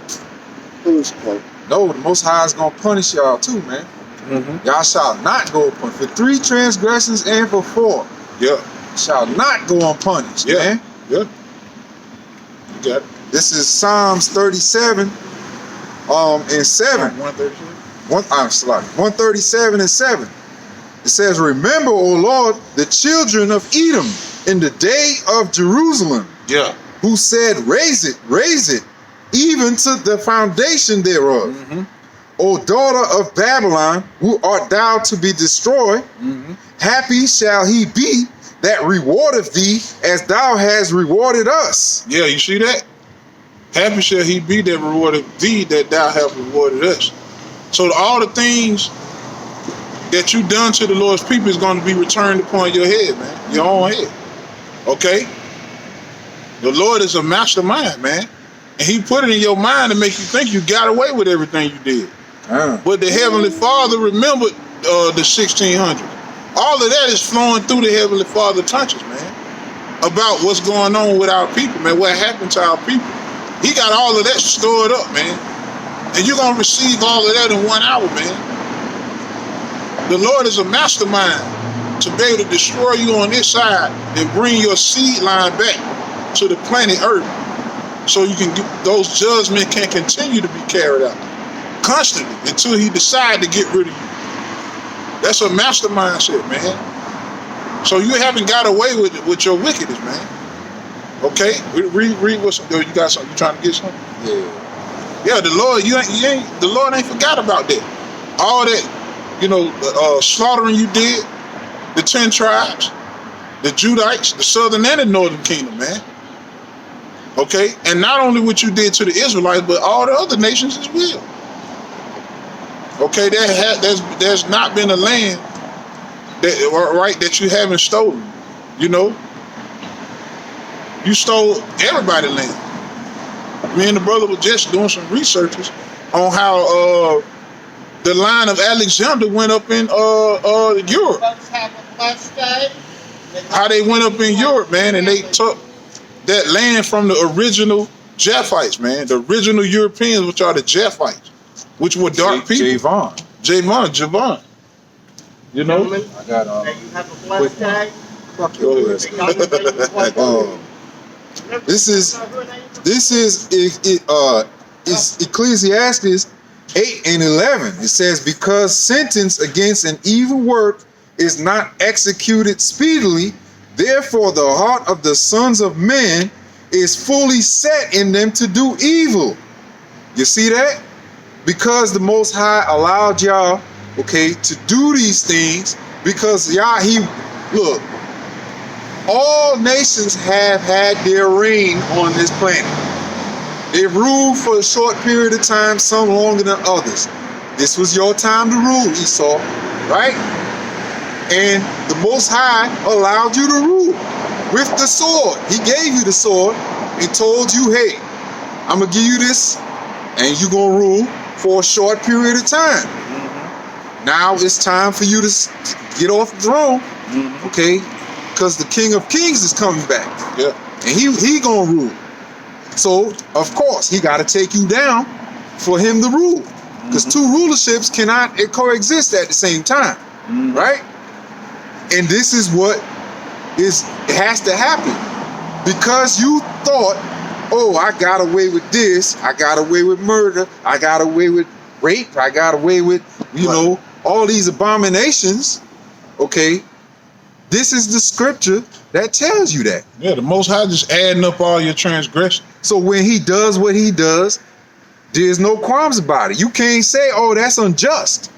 S1: no. The Most High is gonna punish y'all too, man.
S2: Mm-hmm.
S1: Y'all shall not go unpunished for 3 transgressions and for 4.
S2: Yeah.
S1: Shall not go unpunished,
S2: Yeah.
S1: man.
S2: Yeah. You got it.
S1: This is Psalms 37, and 7. 137 and 7. It says, "Remember, O Lord, the children of Edom in the day of Jerusalem,
S2: Yeah.
S1: who said, raise it, even to the foundation thereof.
S2: Mm-hmm.
S1: O daughter of Babylon, who art thou to be destroyed?
S2: Mm-hmm.
S1: Happy shall he be that rewardeth thee as thou hast rewarded us."
S2: Yeah, you see that? Happy shall he be that rewarded thee that thou hast rewarded us. So all the things that you done to the Lord's people is going to be returned upon your head, man. Your own head. Okay? The Lord is a mastermind, man. And he put it in your mind to make you think you got away with everything you did. But the Heavenly Father remembered the 1600s. All of that is flowing through the Heavenly Father conscious, man. About what's going on with our people, man. What happened to our people. He got all of that stored up, man. And you're going to receive all of that in 1 hour, man. The Lord is a mastermind to be able to destroy you on this side and bring your seed line back to the planet Earth. So you can get, those judgments can continue to be carried out constantly until he decides to get rid of you. That's a mastermind shit, man. So you haven't got away with your wickedness, man. Okay? Read what's you got something, you trying to get something? Yeah, the Lord, the Lord ain't forgot about that. All that, slaughtering you did, the 10 tribes, the Judites, the southern and the northern kingdom, man. Okay? And not only what you did to the Israelites, but all the other nations as well. Okay, there's not been a land that you haven't stolen. You know? You stole everybody's land. Me and the brother were just doing some researches on how the line of Alexander went up in Europe. How they went up in Europe, man, and they took that land from the original Japhites, man. The original Europeans, which are the Japhites, which were dark people. Javon. You know?
S3: I got
S4: You have a blessed day.
S1: Fuck your ass. This is Ecclesiastes 8 and 11. It says, because sentence against an evil work is not executed speedily, therefore the heart of the sons of men is fully set in them to do evil. You see that? Because the Most High allowed y'all, okay, to do these things, because y'all, look, all nations have had their reign on this planet. They ruled for a short period of time, some longer than others. This was your time to rule, Esau, right? And the Most High allowed you to rule with the sword. He gave you the sword and told you, hey, I'm going to give you this and you're going to rule for a short period of time. Now it's time for you to get off the throne, okay? Because the King of Kings is coming back.
S2: Yeah.
S1: And he gonna rule. So, of course, he got to take you down for him to rule. Because two rulerships cannot coexist at the same time, right? And this is what has to happen. Because you thought, oh, I got away with this, I got away with murder, I got away with rape, I got away with, you know, all these abominations, okay? This is the scripture that tells you that.
S2: Yeah, the Most High just adding up all your transgressions.
S1: So when he does what he does, there's no qualms about it. You can't say, oh, that's unjust.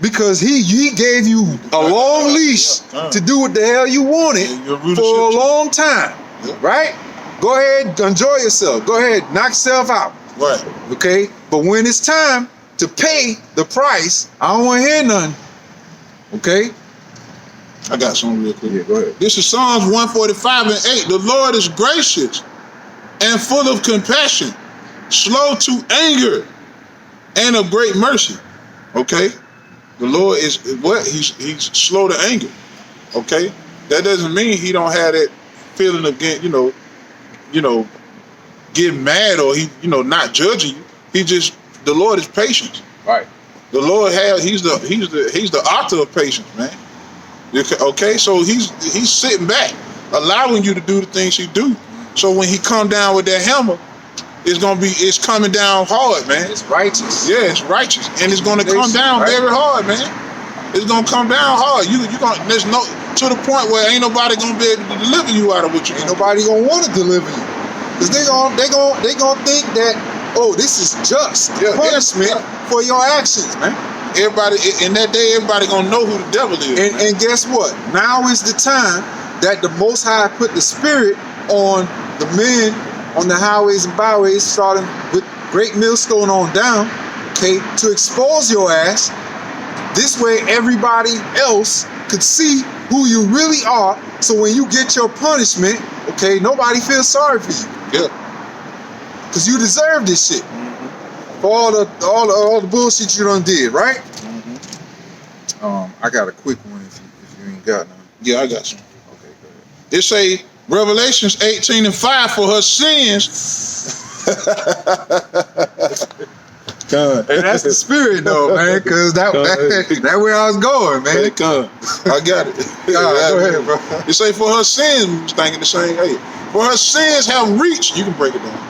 S1: Because he gave you a long leash to do what the hell you wanted for a long time, right? Go ahead, enjoy yourself. Go ahead, knock yourself out.
S2: Right.
S1: Okay? But when it's time to pay the price, I don't want to hear nothing. Okay?
S2: I got something real quick.
S1: Yeah, go ahead.
S2: This is Psalms 145 and 8. The Lord is gracious and full of compassion, slow to anger, and of great mercy. Okay? The Lord is what? He's slow to anger. Okay? That doesn't mean he don't have that feeling of getting, getting mad or not judging you. The Lord is patient.
S1: Right.
S2: The Lord he's the author of patience, man. Okay, so he's sitting back, allowing you to do the things he do. So when he come down with that hammer, it's coming down hard, man.
S1: It's righteous.
S2: Yeah, it's righteous, and it's gonna come down very hard, man. It's gonna come down hard. There's no to the point where ain't nobody gonna be able to deliver you out of what you.
S1: Ain't nobody gonna want to deliver you, because they gonna think that, oh, this is just punishment for your actions, man.
S2: Everybody in that day, everybody gonna know who the devil is.
S1: And guess what? Now is the time that the Most High put the spirit on the men on the highways and byways, starting with Great Millstone on down, okay, to expose your ass. This way, everybody else could see who you really are. So when you get your punishment, okay, nobody feels sorry for you.
S2: Yeah.
S1: Because you deserve this shit. For all the bullshit you done did, right? I got a quick one if you ain't got none.
S2: Yeah, I got some.
S1: Okay, go ahead.
S2: It say Revelations 18 and 5 for her sins.
S1: And that's the spirit though, man, because that where I was going, man.
S2: I got it.
S1: Go ahead, bro.
S2: It say for her sins, we was thinking the same. Hey, for her sins have reached. You can break it down.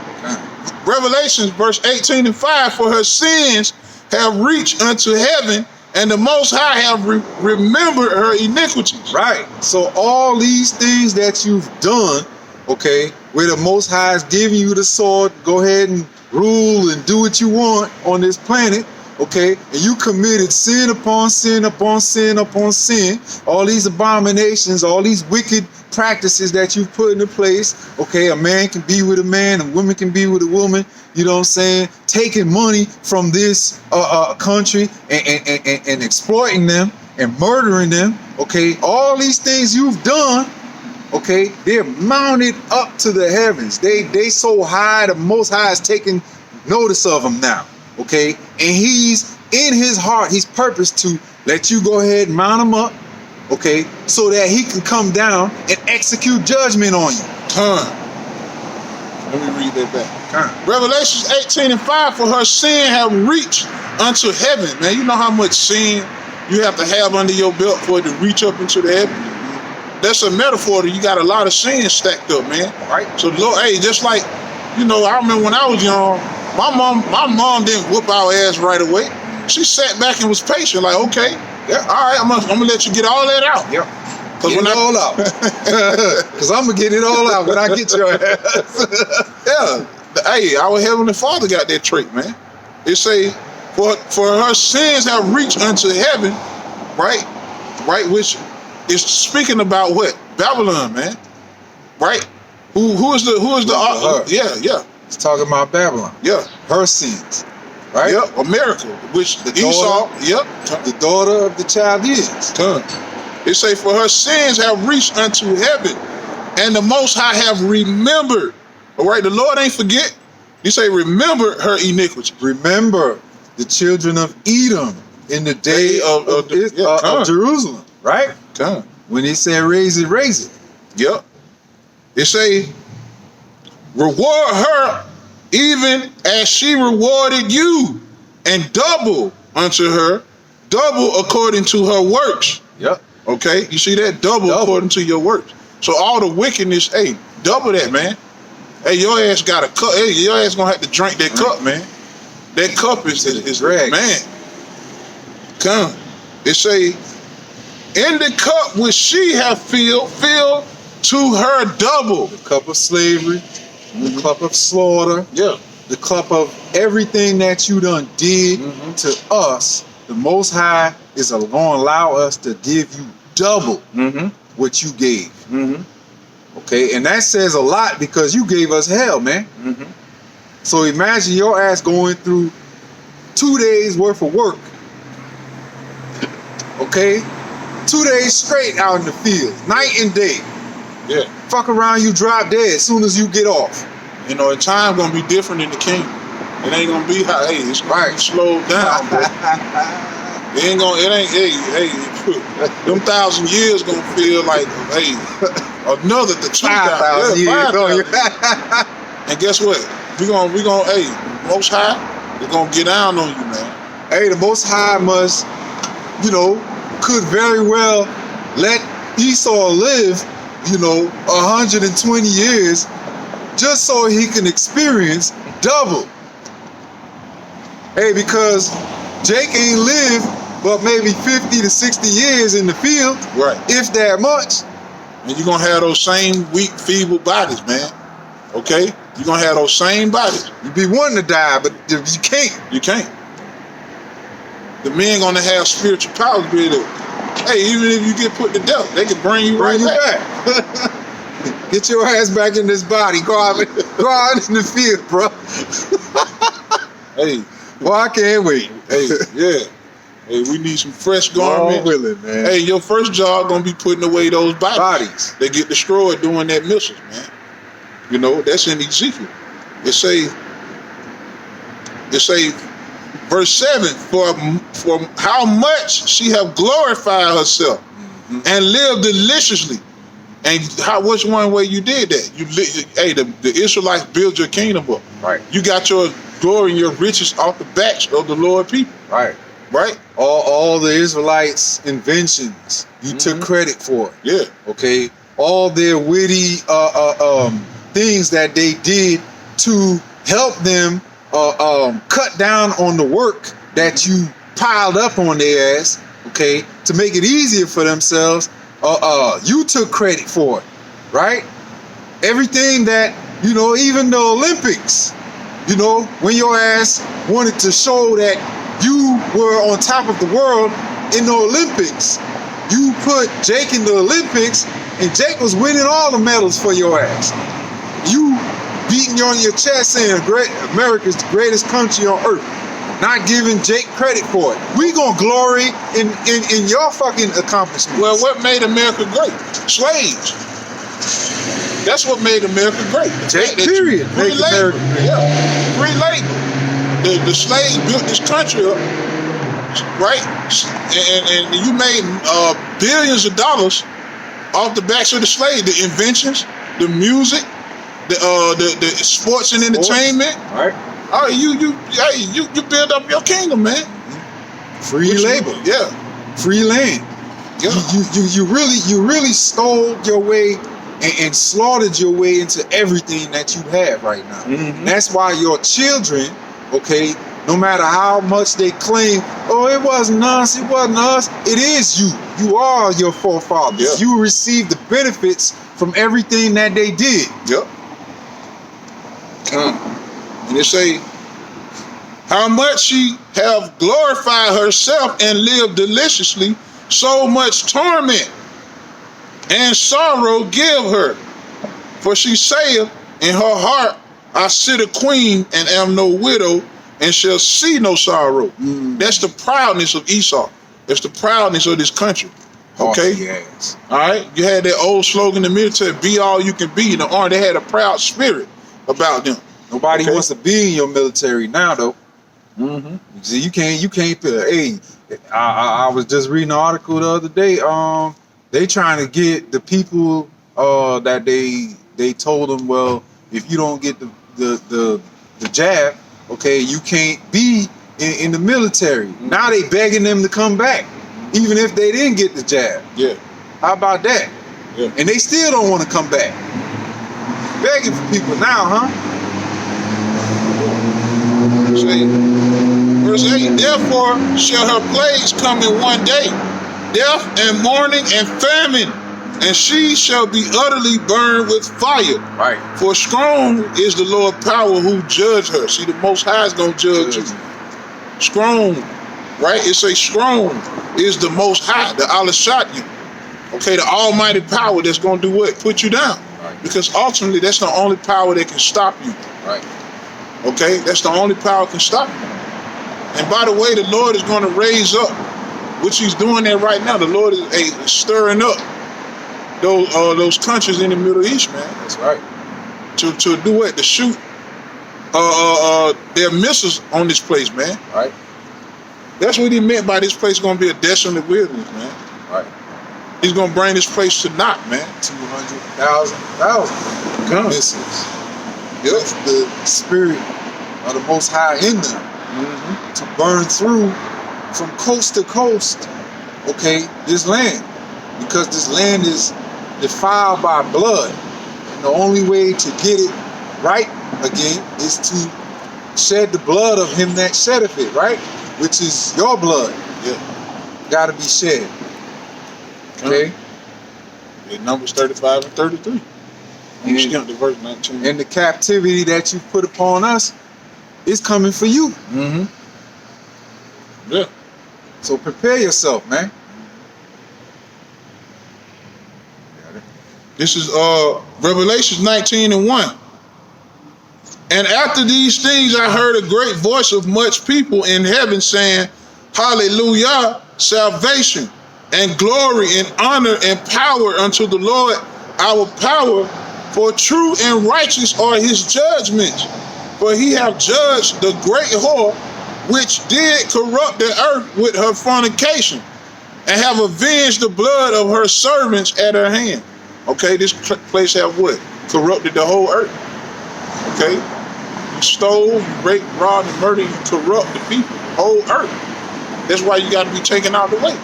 S2: Revelations verse 18 and 5, for her sins have reached unto heaven, and the Most High have remembered her iniquities.
S1: Right. So all these things that you've done, okay, where the Most High is giving you the sword, go ahead and rule and do what you want on this planet, okay, and you committed sin upon sin upon sin upon sin, all these abominations, all these wicked practices that you put into place, okay, a man can be with a man, a woman can be with a woman, you know what I'm saying, taking money from this country and exploiting them and murdering them, okay, all these things you've done, okay, they're mounted up to the heavens. They so high, the Most High is taking notice of them now, okay, and he's in his heart, he's purposed to let you go ahead and mount them up, okay, so that he can come down and execute judgment on you.
S2: Let me read that back. Revelations 18:5, for her sin have reached unto heaven. Man, you know how much sin you have to have under your belt for it to reach up into the heaven? That's a metaphor that you got a lot of sin stacked up, man.
S1: Right.
S2: So, Lord, hey, just like, you know, I remember when I was young, my mom didn't whoop our ass right away. She sat back and was patient, like, okay, yeah, all right, I'm gonna let you get all that out.
S1: Yep.
S2: Because
S1: Get it all out. Because I'm going to get it all out when I get your ass.
S2: Yeah. Hey, our Heavenly Father got that trait, man. It say, for her sins have reached unto heaven, right? Right, which is speaking about what? Babylon, man. Right? Who is the
S1: her.
S2: Yeah.
S1: It's talking about Babylon.
S2: Yeah.
S1: Her sins. Right?
S2: Yep, America, which
S1: The
S2: Esau,
S1: daughter.
S2: yep.
S1: The daughter of the Chaldeans.
S2: It say, for her sins have reached unto heaven, and the Most High have remembered. All right, the Lord ain't forget. He say, remember her iniquity.
S1: Remember the children of Edom in the day of Jerusalem, right?
S2: Come.
S1: When he said, raise it, raise it.
S2: Yep. It say, reward her even as she rewarded you, and double unto her, double according to her works.
S1: Yep.
S2: Okay, you see that? Double according to your works. So all the wickedness, hey, double that, man. Hey, your ass got a cup. Hey, your ass gonna have to drink that cup, man. That cup is man. Come. It say, in the cup which she have filled to her double.
S1: The cup of slavery, the cup of slaughter,
S2: Yeah.
S1: the cup of everything that you done did to us. The Most High is going to allow us to give you double what you gave. Okay, and that says a lot because you gave us hell, man. So imagine your ass going through 2 days worth of work. Okay, 2 days straight out in the field, night and day.
S2: Yeah.
S1: Fuck around, you drop dead as soon as you get off.
S2: You know, the time gonna be different in the kingdom. It ain't gonna be how, hey, it's gonna be slowed down, bro. Them 1,000 years gonna feel like, hey, another
S1: 5,000 years.
S2: And guess what? We gonna, hey, Most High, we're gonna get down on you, man.
S1: Hey, the Most High must, could very well let Esau live, 120 years just so he can experience double. Hey, because Jake ain't lived but maybe 50 to 60 years in the field,
S2: Right.
S1: if that much.
S2: And you're gonna have those same weak, feeble bodies, man. Okay? You're gonna have those same bodies.
S1: You be wanting to die, but you can't.
S2: You can't. The men gonna have spiritual power to be able to, hey, even if you get put to death, they can bring you right back.
S1: Get your ass back in this body. Go out in the field, bro.
S2: Hey,
S1: Well, I can't wait.
S2: hey, yeah. Hey, we need some fresh
S1: Lord
S2: garments.
S1: willing, man.
S2: Hey, your first job gonna be putting away those bodies. They get destroyed doing that missiles, man. That's in Ezekiel. It say, verse 7, for how much she have glorified herself and lived deliciously. And which one way you did that? The Israelites build your kingdom up.
S1: Right.
S2: You got your glory and your riches off the backs of the Lord people.
S1: Right.
S2: Right?
S1: All the Israelites' inventions, you took credit for it.
S2: Yeah.
S1: Okay. All their witty things that they did to help them cut down on the work that you piled up on their ass. Okay, to make it easier for themselves. You took credit for it, right? Everything that even the Olympics. When your ass wanted to show that You were on top of the world in the Olympics. You put Jake in the Olympics, and Jake was winning all the medals for your ass. You beating you on your chest saying America's the greatest country on earth, not giving Jake credit for it. We gonna glory in your fucking accomplishments.
S2: Well, what made America great? Slaves. That's what made America great.
S1: Jake, period.
S2: Free
S1: Make
S2: labor.
S1: America great.
S2: Yeah. Free labor. The slaves built this country up, right? And you made billions of dollars off the backs of the slaves. The inventions, the music, the sports and entertainment.
S1: Right.
S2: Oh, you build up your kingdom, man.
S1: Free labor.
S2: Yeah.
S1: Free land.
S2: Yeah.
S1: You really stole your way and slaughtered your way into everything that you have right now.
S2: Mhm.
S1: That's why your children, okay, no matter how much they claim, oh, it wasn't us, it is you. You are your forefathers.
S2: Yeah.
S1: You receive the benefits from everything that they did.
S2: Yep. And they say, how much she have glorified herself and lived deliciously, so much torment and sorrow give her. For she saith in her heart, I sit a queen and am no widow, and shall see no sorrow. That's the proudness of Esau. That's the proudness of this country. Okay?
S1: Yes.
S2: All right? You had that old slogan in the military, be all you can be. In the army, they had a proud spirit about them.
S1: Nobody
S2: Okay.
S1: wants to be in your military now, though.
S2: Mm-hmm.
S1: See, you can't put. Hey, I was just reading an article the other day. They trying to get the people that they told them, well, if you don't get the jab, okay, you can't be in the military. Now they begging them to come back, even if they didn't get the jab.
S2: Yeah.
S1: How about that?
S2: Yeah.
S1: And they still don't want to come back. Begging for people now, huh?
S2: Verse 8, therefore shall her plagues come in one day, death and mourning and famine, and she shall be utterly burned with fire.
S1: Right.
S2: For strong is the Lord power who judge her. See, the Most High is going to judge you. Strong, right? It say strong is the Most High, the Allah shot you. Okay, the almighty power that's going to do what? Put you down.
S1: Right.
S2: Because ultimately, that's the only power that can stop you.
S1: Right.
S2: Okay, that's the only power that can stop you. And by the way, the Lord is going to raise up, which He's doing that right now. The Lord is stirring up those countries in the Middle East, man.
S1: That's right.
S2: To do what? To shoot their missiles on this place, man.
S1: Right.
S2: That's what He meant by this place going to be a desolate wilderness, man.
S1: Right.
S2: He's going to bring this place to naught, man.
S1: 200,000 missiles.
S2: Yep.
S1: With the spirit of the Most High in them to burn through from coast to coast, okay, this land. Because this land is defiled by blood. And the only way to get it right again is to shed the blood of him that sheddeth it, right? Which is your blood.
S2: Yeah.
S1: Gotta be shed. Okay?
S2: In Numbers 35 and 33. You
S1: And-
S2: skimp to verse 19.
S1: And the captivity that you put upon us is coming for you.
S2: Mm-hmm. Yeah.
S1: So prepare yourself, man.
S2: This is Revelations 19 and 1. And after these things I heard a great voice of much people in heaven saying, Hallelujah, salvation and glory and honor and power unto the Lord our power, for true and righteous are his judgments. For he hath judged the great whore which did corrupt the earth with her fornication, and have avenged the blood of her servants at her hand. Okay, this place have what? Corrupted the whole earth. Okay? You stole, you raped, robbed, and murdered, you corrupt the people, the whole earth. That's why you got to be taken out of the way.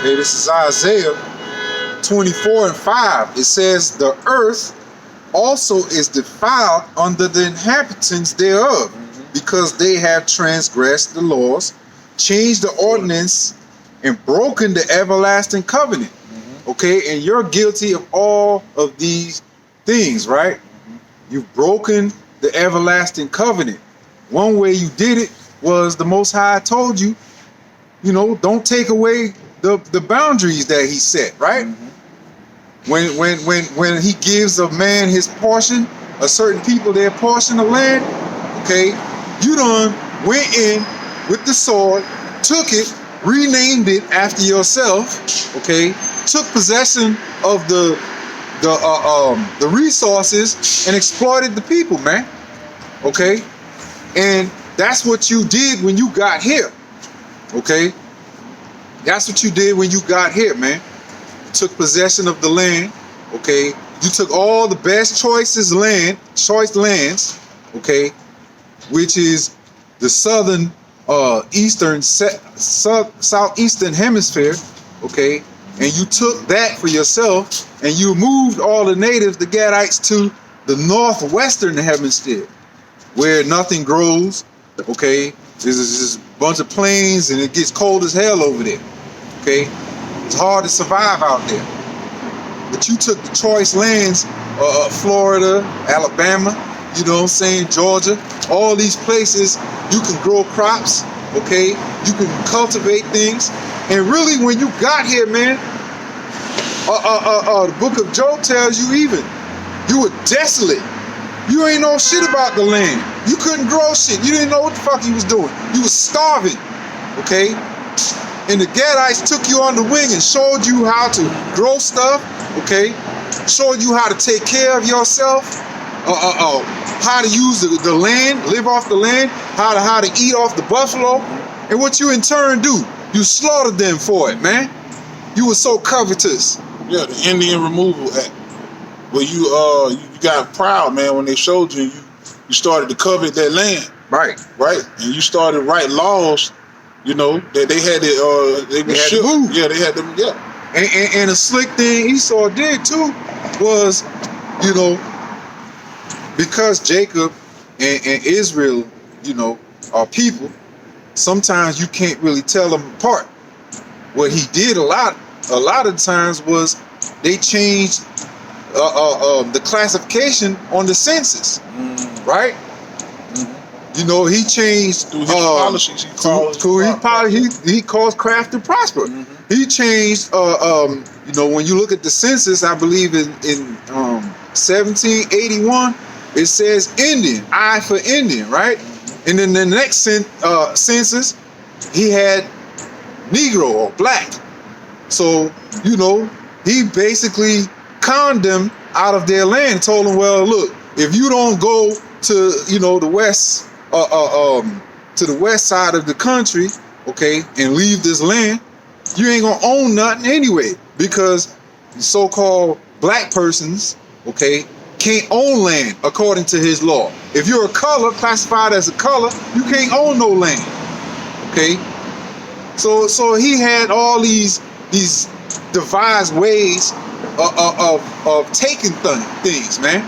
S1: Okay, this is Isaiah 24 and 5. It says, the earth also is defiled under the inhabitants thereof, because they have transgressed the laws, changed the ordinance, and broken the everlasting covenant. Okay, and you're guilty of all of these things, right? You've broken the everlasting covenant. One way you did it was the Most High told you, don't take away the boundaries that he set, right? When he gives a man his portion, a certain people their portion of land, okay, you done went in with the sword, took it, renamed it after yourself, okay, took possession of the resources and exploited the people, man. Okay, and that's what you did when you got here. Okay, that's what you did when you got here, man. You took possession of the land. Okay, you took all the best choice lands. Okay, which is the southern, southeastern hemisphere. Okay. And you took that for yourself, and you moved all the natives, the Gadites, to the northwestern hemisphere, where nothing grows. Okay, there's just a bunch of plains, and it gets cold as hell over there. Okay, it's hard to survive out there. But you took the choice lands, Florida, Alabama, Georgia, all these places you can grow crops. Okay, you can cultivate things. And really, when you got here, man, the book of Job tells you you were desolate. You ain't know shit about the land. You couldn't grow shit. You didn't know what the fuck you was doing. You was starving, okay? And the Gadites took you on the wing and showed you how to grow stuff, okay? Showed you how to take care of yourself, how to use the land, live off the land, how to eat off the buffalo. And what you in turn do? You slaughtered them for it, man. You were so covetous.
S2: Yeah, the Indian Removal Act. Where you got proud, man, when they showed you started to covet that land.
S1: Right.
S2: Right? And you started to write laws, that they had to move. Yeah, they had to, yeah.
S1: And a slick thing Esau did too was, because Jacob and Israel, are people, sometimes you can't really tell them apart. What he did a lot of times was they changed the classification on the census, right? He changed
S2: through his policies.
S1: He caused craft to prosper. He changed, when you look at the census, I believe in 1781, it says Indian, I for Indian, right? And then the next census, he had Negro or black. So, he basically conned them out of their land, told them, well, look, if you don't go to, the west, to the west side of the country, okay, and leave this land, you ain't gonna own nothing anyway, because so-called black persons, okay, can't own land according to his law. If you're a color, classified as a color, you can't own no land. Okay? So he had all these devised ways of taking things, man.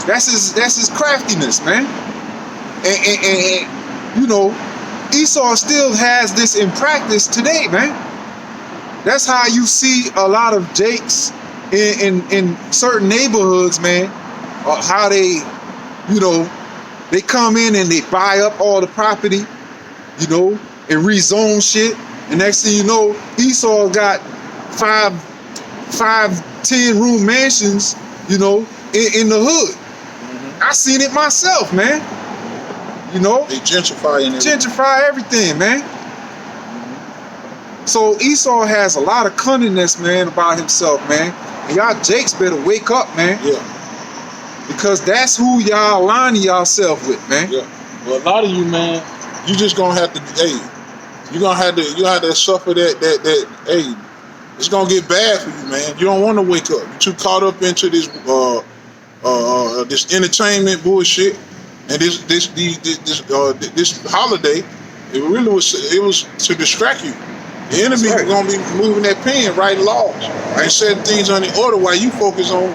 S1: That's his craftiness, man. And Esau still has this in practice today, man. That's how you see a lot of Jakes in certain neighborhoods, man, how they come in and they buy up all the property, and rezone shit. And next thing you know, Esau got 10 room mansions, in the hood. I seen it myself, man.
S2: They
S1: gentrify everything, man. So Esau has a lot of cunningness, man, about himself, man. And y'all Jakes better wake up, man.
S2: Yeah.
S1: Because that's who y'all aligning yourself with, man.
S2: Yeah. Well, a lot of you, man, you just gonna have to, you have to suffer that, it's gonna get bad for you, man. You don't want to wake up. You're too caught up into this this entertainment bullshit, and this holiday. It was to distract you. The enemy is gonna be moving that pen, writing laws, and setting things on the order while you focus on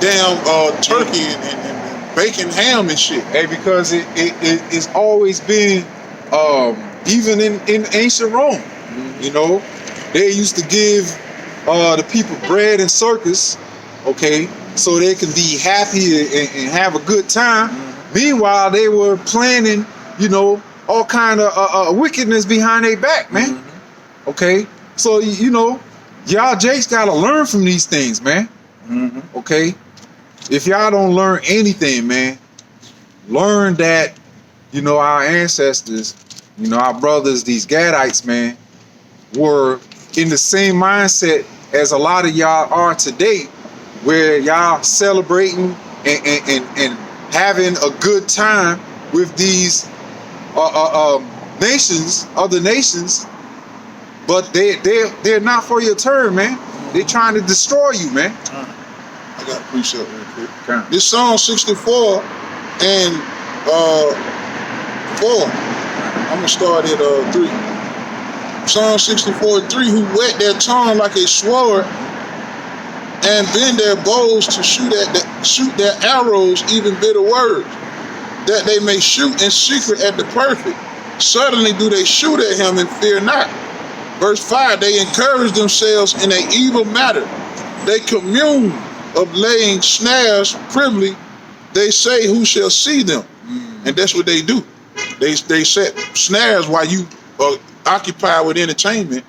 S2: damn turkey and bacon ham and shit.
S1: Hey, because it's always been, even in ancient Rome, you know, they used to give the people bread and circus, okay, so they can be happy and have a good time. Meanwhile, they were planning, you know, all kind of wickedness behind their back, man. Okay, so you know, y'all Jakes gotta learn from these things, man. Okay, if y'all don't learn anything, man, learn that, you know, our ancestors, you know, our brothers, these Gadites, man, were in the same mindset as a lot of y'all are today, where y'all celebrating and having a good time with these nations, other nations, but they're not for your turn, man. They're trying to destroy you, man.
S2: I got a precept real quick.
S1: Okay.
S2: This Psalm 64 and 4. I'm gonna start at 3. Psalm 64 and 3, who whet their tongue like a sword and bend their bows to shoot their arrows, even bitter words, that they may shoot in secret at the perfect. Suddenly do they shoot at him and fear not. Verse 5, they encourage themselves in an evil matter. They commune of laying snares privily. They say, who shall see them? And that's what they do. They set snares while you are occupied with entertainment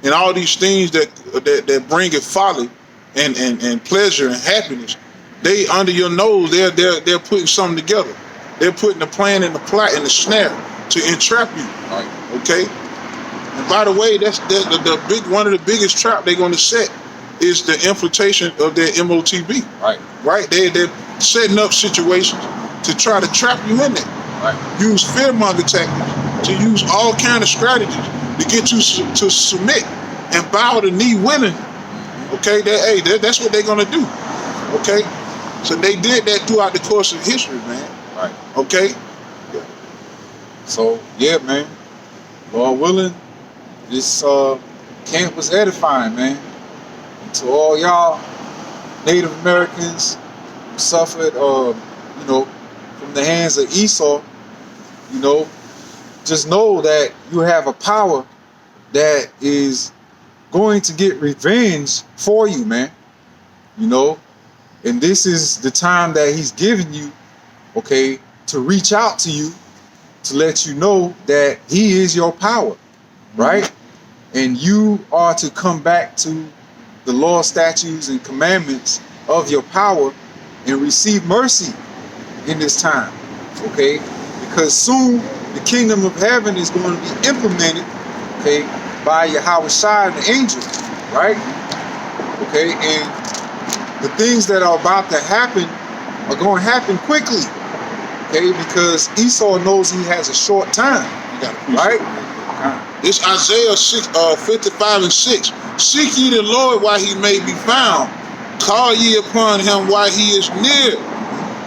S2: and all these things that bring it folly and pleasure and happiness. They under your nose, they're putting something together. They're putting the plan and the plot and the snare to entrap you.
S1: Right.
S2: Okay. And by the way, that's one of the biggest trap they're going to set is the infiltration of their MOTB.
S1: Right.
S2: Right. They're setting up situations to try to trap you in there.
S1: Right.
S2: Use fearmonger tactics, to use all kind of strategies to get you to submit and bow the knee willingly. Okay. That's what they're going to do. Okay. So they did that throughout the course of history, man.
S1: Right.
S2: Okay.
S1: So yeah, man. Lord willing, this camp was edifying, man. And to all y'all Native Americans who suffered, you know, from the hands of Esau, you know, just know that you have a power that is going to get revenge for you, man. You know, and this is the time that he's giving you, okay, to reach out to you, to let you know that he is your power, right? And you are to come back to the law, statutes, and commandments of your power and receive mercy in this time, okay? Because soon the kingdom of heaven is going to be implemented, okay, by Yahweh Shai and the angels, right? Okay, and the things that are about to happen are going to happen quickly, okay, because Esau knows he has a short time, right?
S2: It's Isaiah 55 and 6. Seek ye the Lord while he may be found. Call ye upon him while he is near.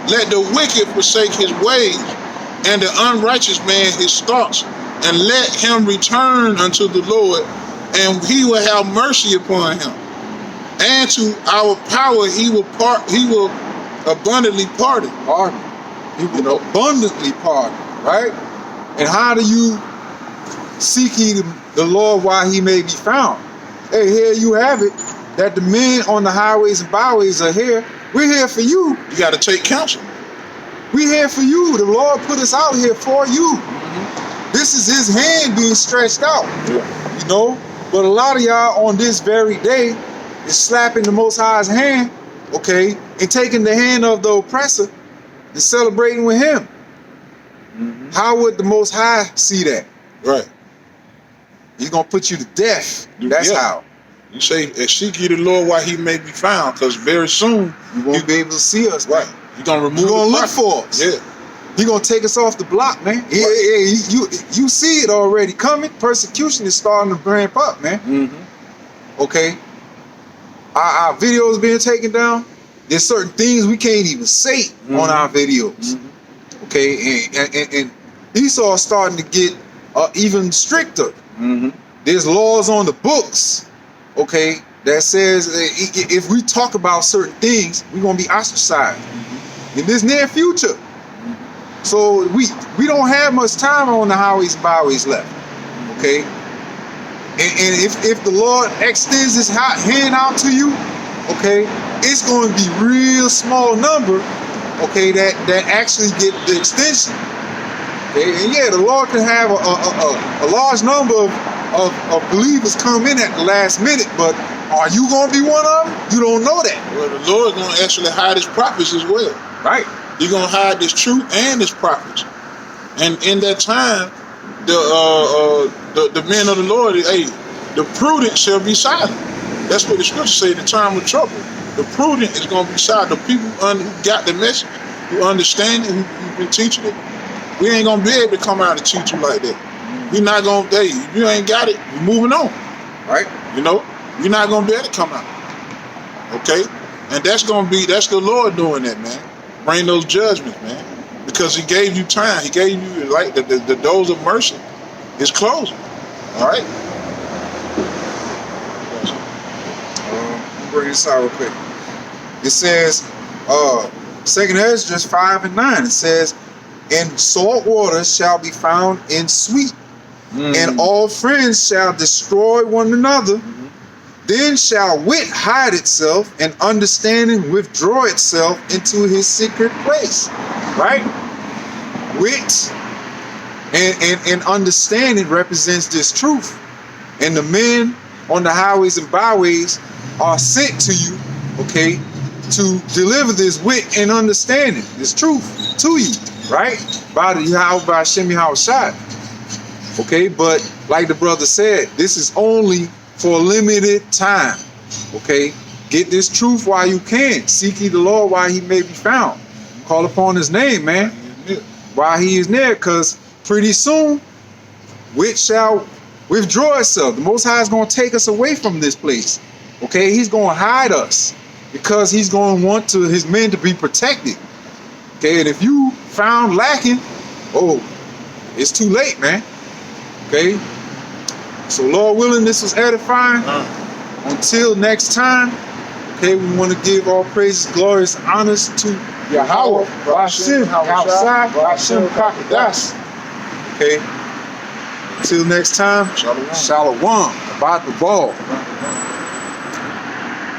S2: Let the wicked forsake his ways, and the unrighteous man his thoughts, and let him return unto the Lord, and he will have mercy upon him. And to our power he will abundantly pardon.
S1: He will abundantly pardon, right? And how do you seek ye the Lord while he may be found? Hey, here you have it, that the men on the highways and byways are here. We're here for you.
S2: You got to take counsel.
S1: We're here for you. The Lord put us out here for you. This is his hand being stretched out, you know? But a lot of y'all on this very day is slapping the Most High's hand, okay, and taking the hand of the oppressor and celebrating with him. How would the Most High see that?
S2: Right.
S1: He's going to put you to death. That's how.
S2: You say, seek ye the Lord while he may be found, because very soon
S1: you won't be able to see us,
S2: right? He's going to remove.
S1: He's going to look for us.
S2: Yeah.
S1: He's going to take us off the block, man.
S2: Right.
S1: You see it already coming. Persecution is starting to ramp up, man. Okay. Our videos being taken down. There's certain things we can't even say on our videos. Okay. And Esau is starting to get even stricter. There's laws on the books, okay, that says if we talk about certain things, we're gonna be ostracized in this near future. So we don't have much time on the highways and byways left. Okay. And if the Lord extends his hand out to you, okay, it's going to be real small number, okay, that actually get the extension. Okay, and yeah, the Lord can have a large number of believers come in at the last minute, but are you going to be one of them? You don't know that.
S2: Well, the Lord going to actually hide his prophets as well.
S1: Right.
S2: He's going to hide his truth and his prophets. And in that time, the men of the Lord, hey, the prudent shall be silent. That's what the scripture say in the time of trouble. The prudent is going to be silent. The people who got the message, who understand it, who've been teaching it, we ain't going to be able to come out and teach you like that. We're not going to, hey, if you ain't got it, you're moving on. Right? You know, you're not going to be able to come out. Okay? And that's the Lord doing that, man. Bring those judgments, man. Because he gave you time. He gave you, like, the doors of mercy is closing. All right?
S1: Bring this out real quick. It says, 2nd Ezra 5:9. It says, "And salt water shall be found in sweet, and all friends shall destroy one another. Then shall wit hide itself, and understanding withdraw itself into his secret place." Right? Wit and understanding represents this truth. And the men on the highways and byways are sent to you, okay, to deliver this wit and understanding, this truth to you, right? By the Yahweh Hashem Yahushua. Okay, but like the brother said, this is only for a limited time. Okay, get this truth while you can. Seek ye the Lord while he may be found. Call upon his name, man, while he is near, because pretty soon wit shall withdraw itself. The Most High is going to take us away from this place. Okay, he's going to hide us because he's going to want his men to be protected. Okay, and if you found lacking, oh, it's too late, man. Okay, so Lord willing, this was edifying. Until next time, okay, we want to give all praises, glories, honors to Yahweh, Hashem, Hashem, Kakadas. Okay, until next time, Shalom. About the ball.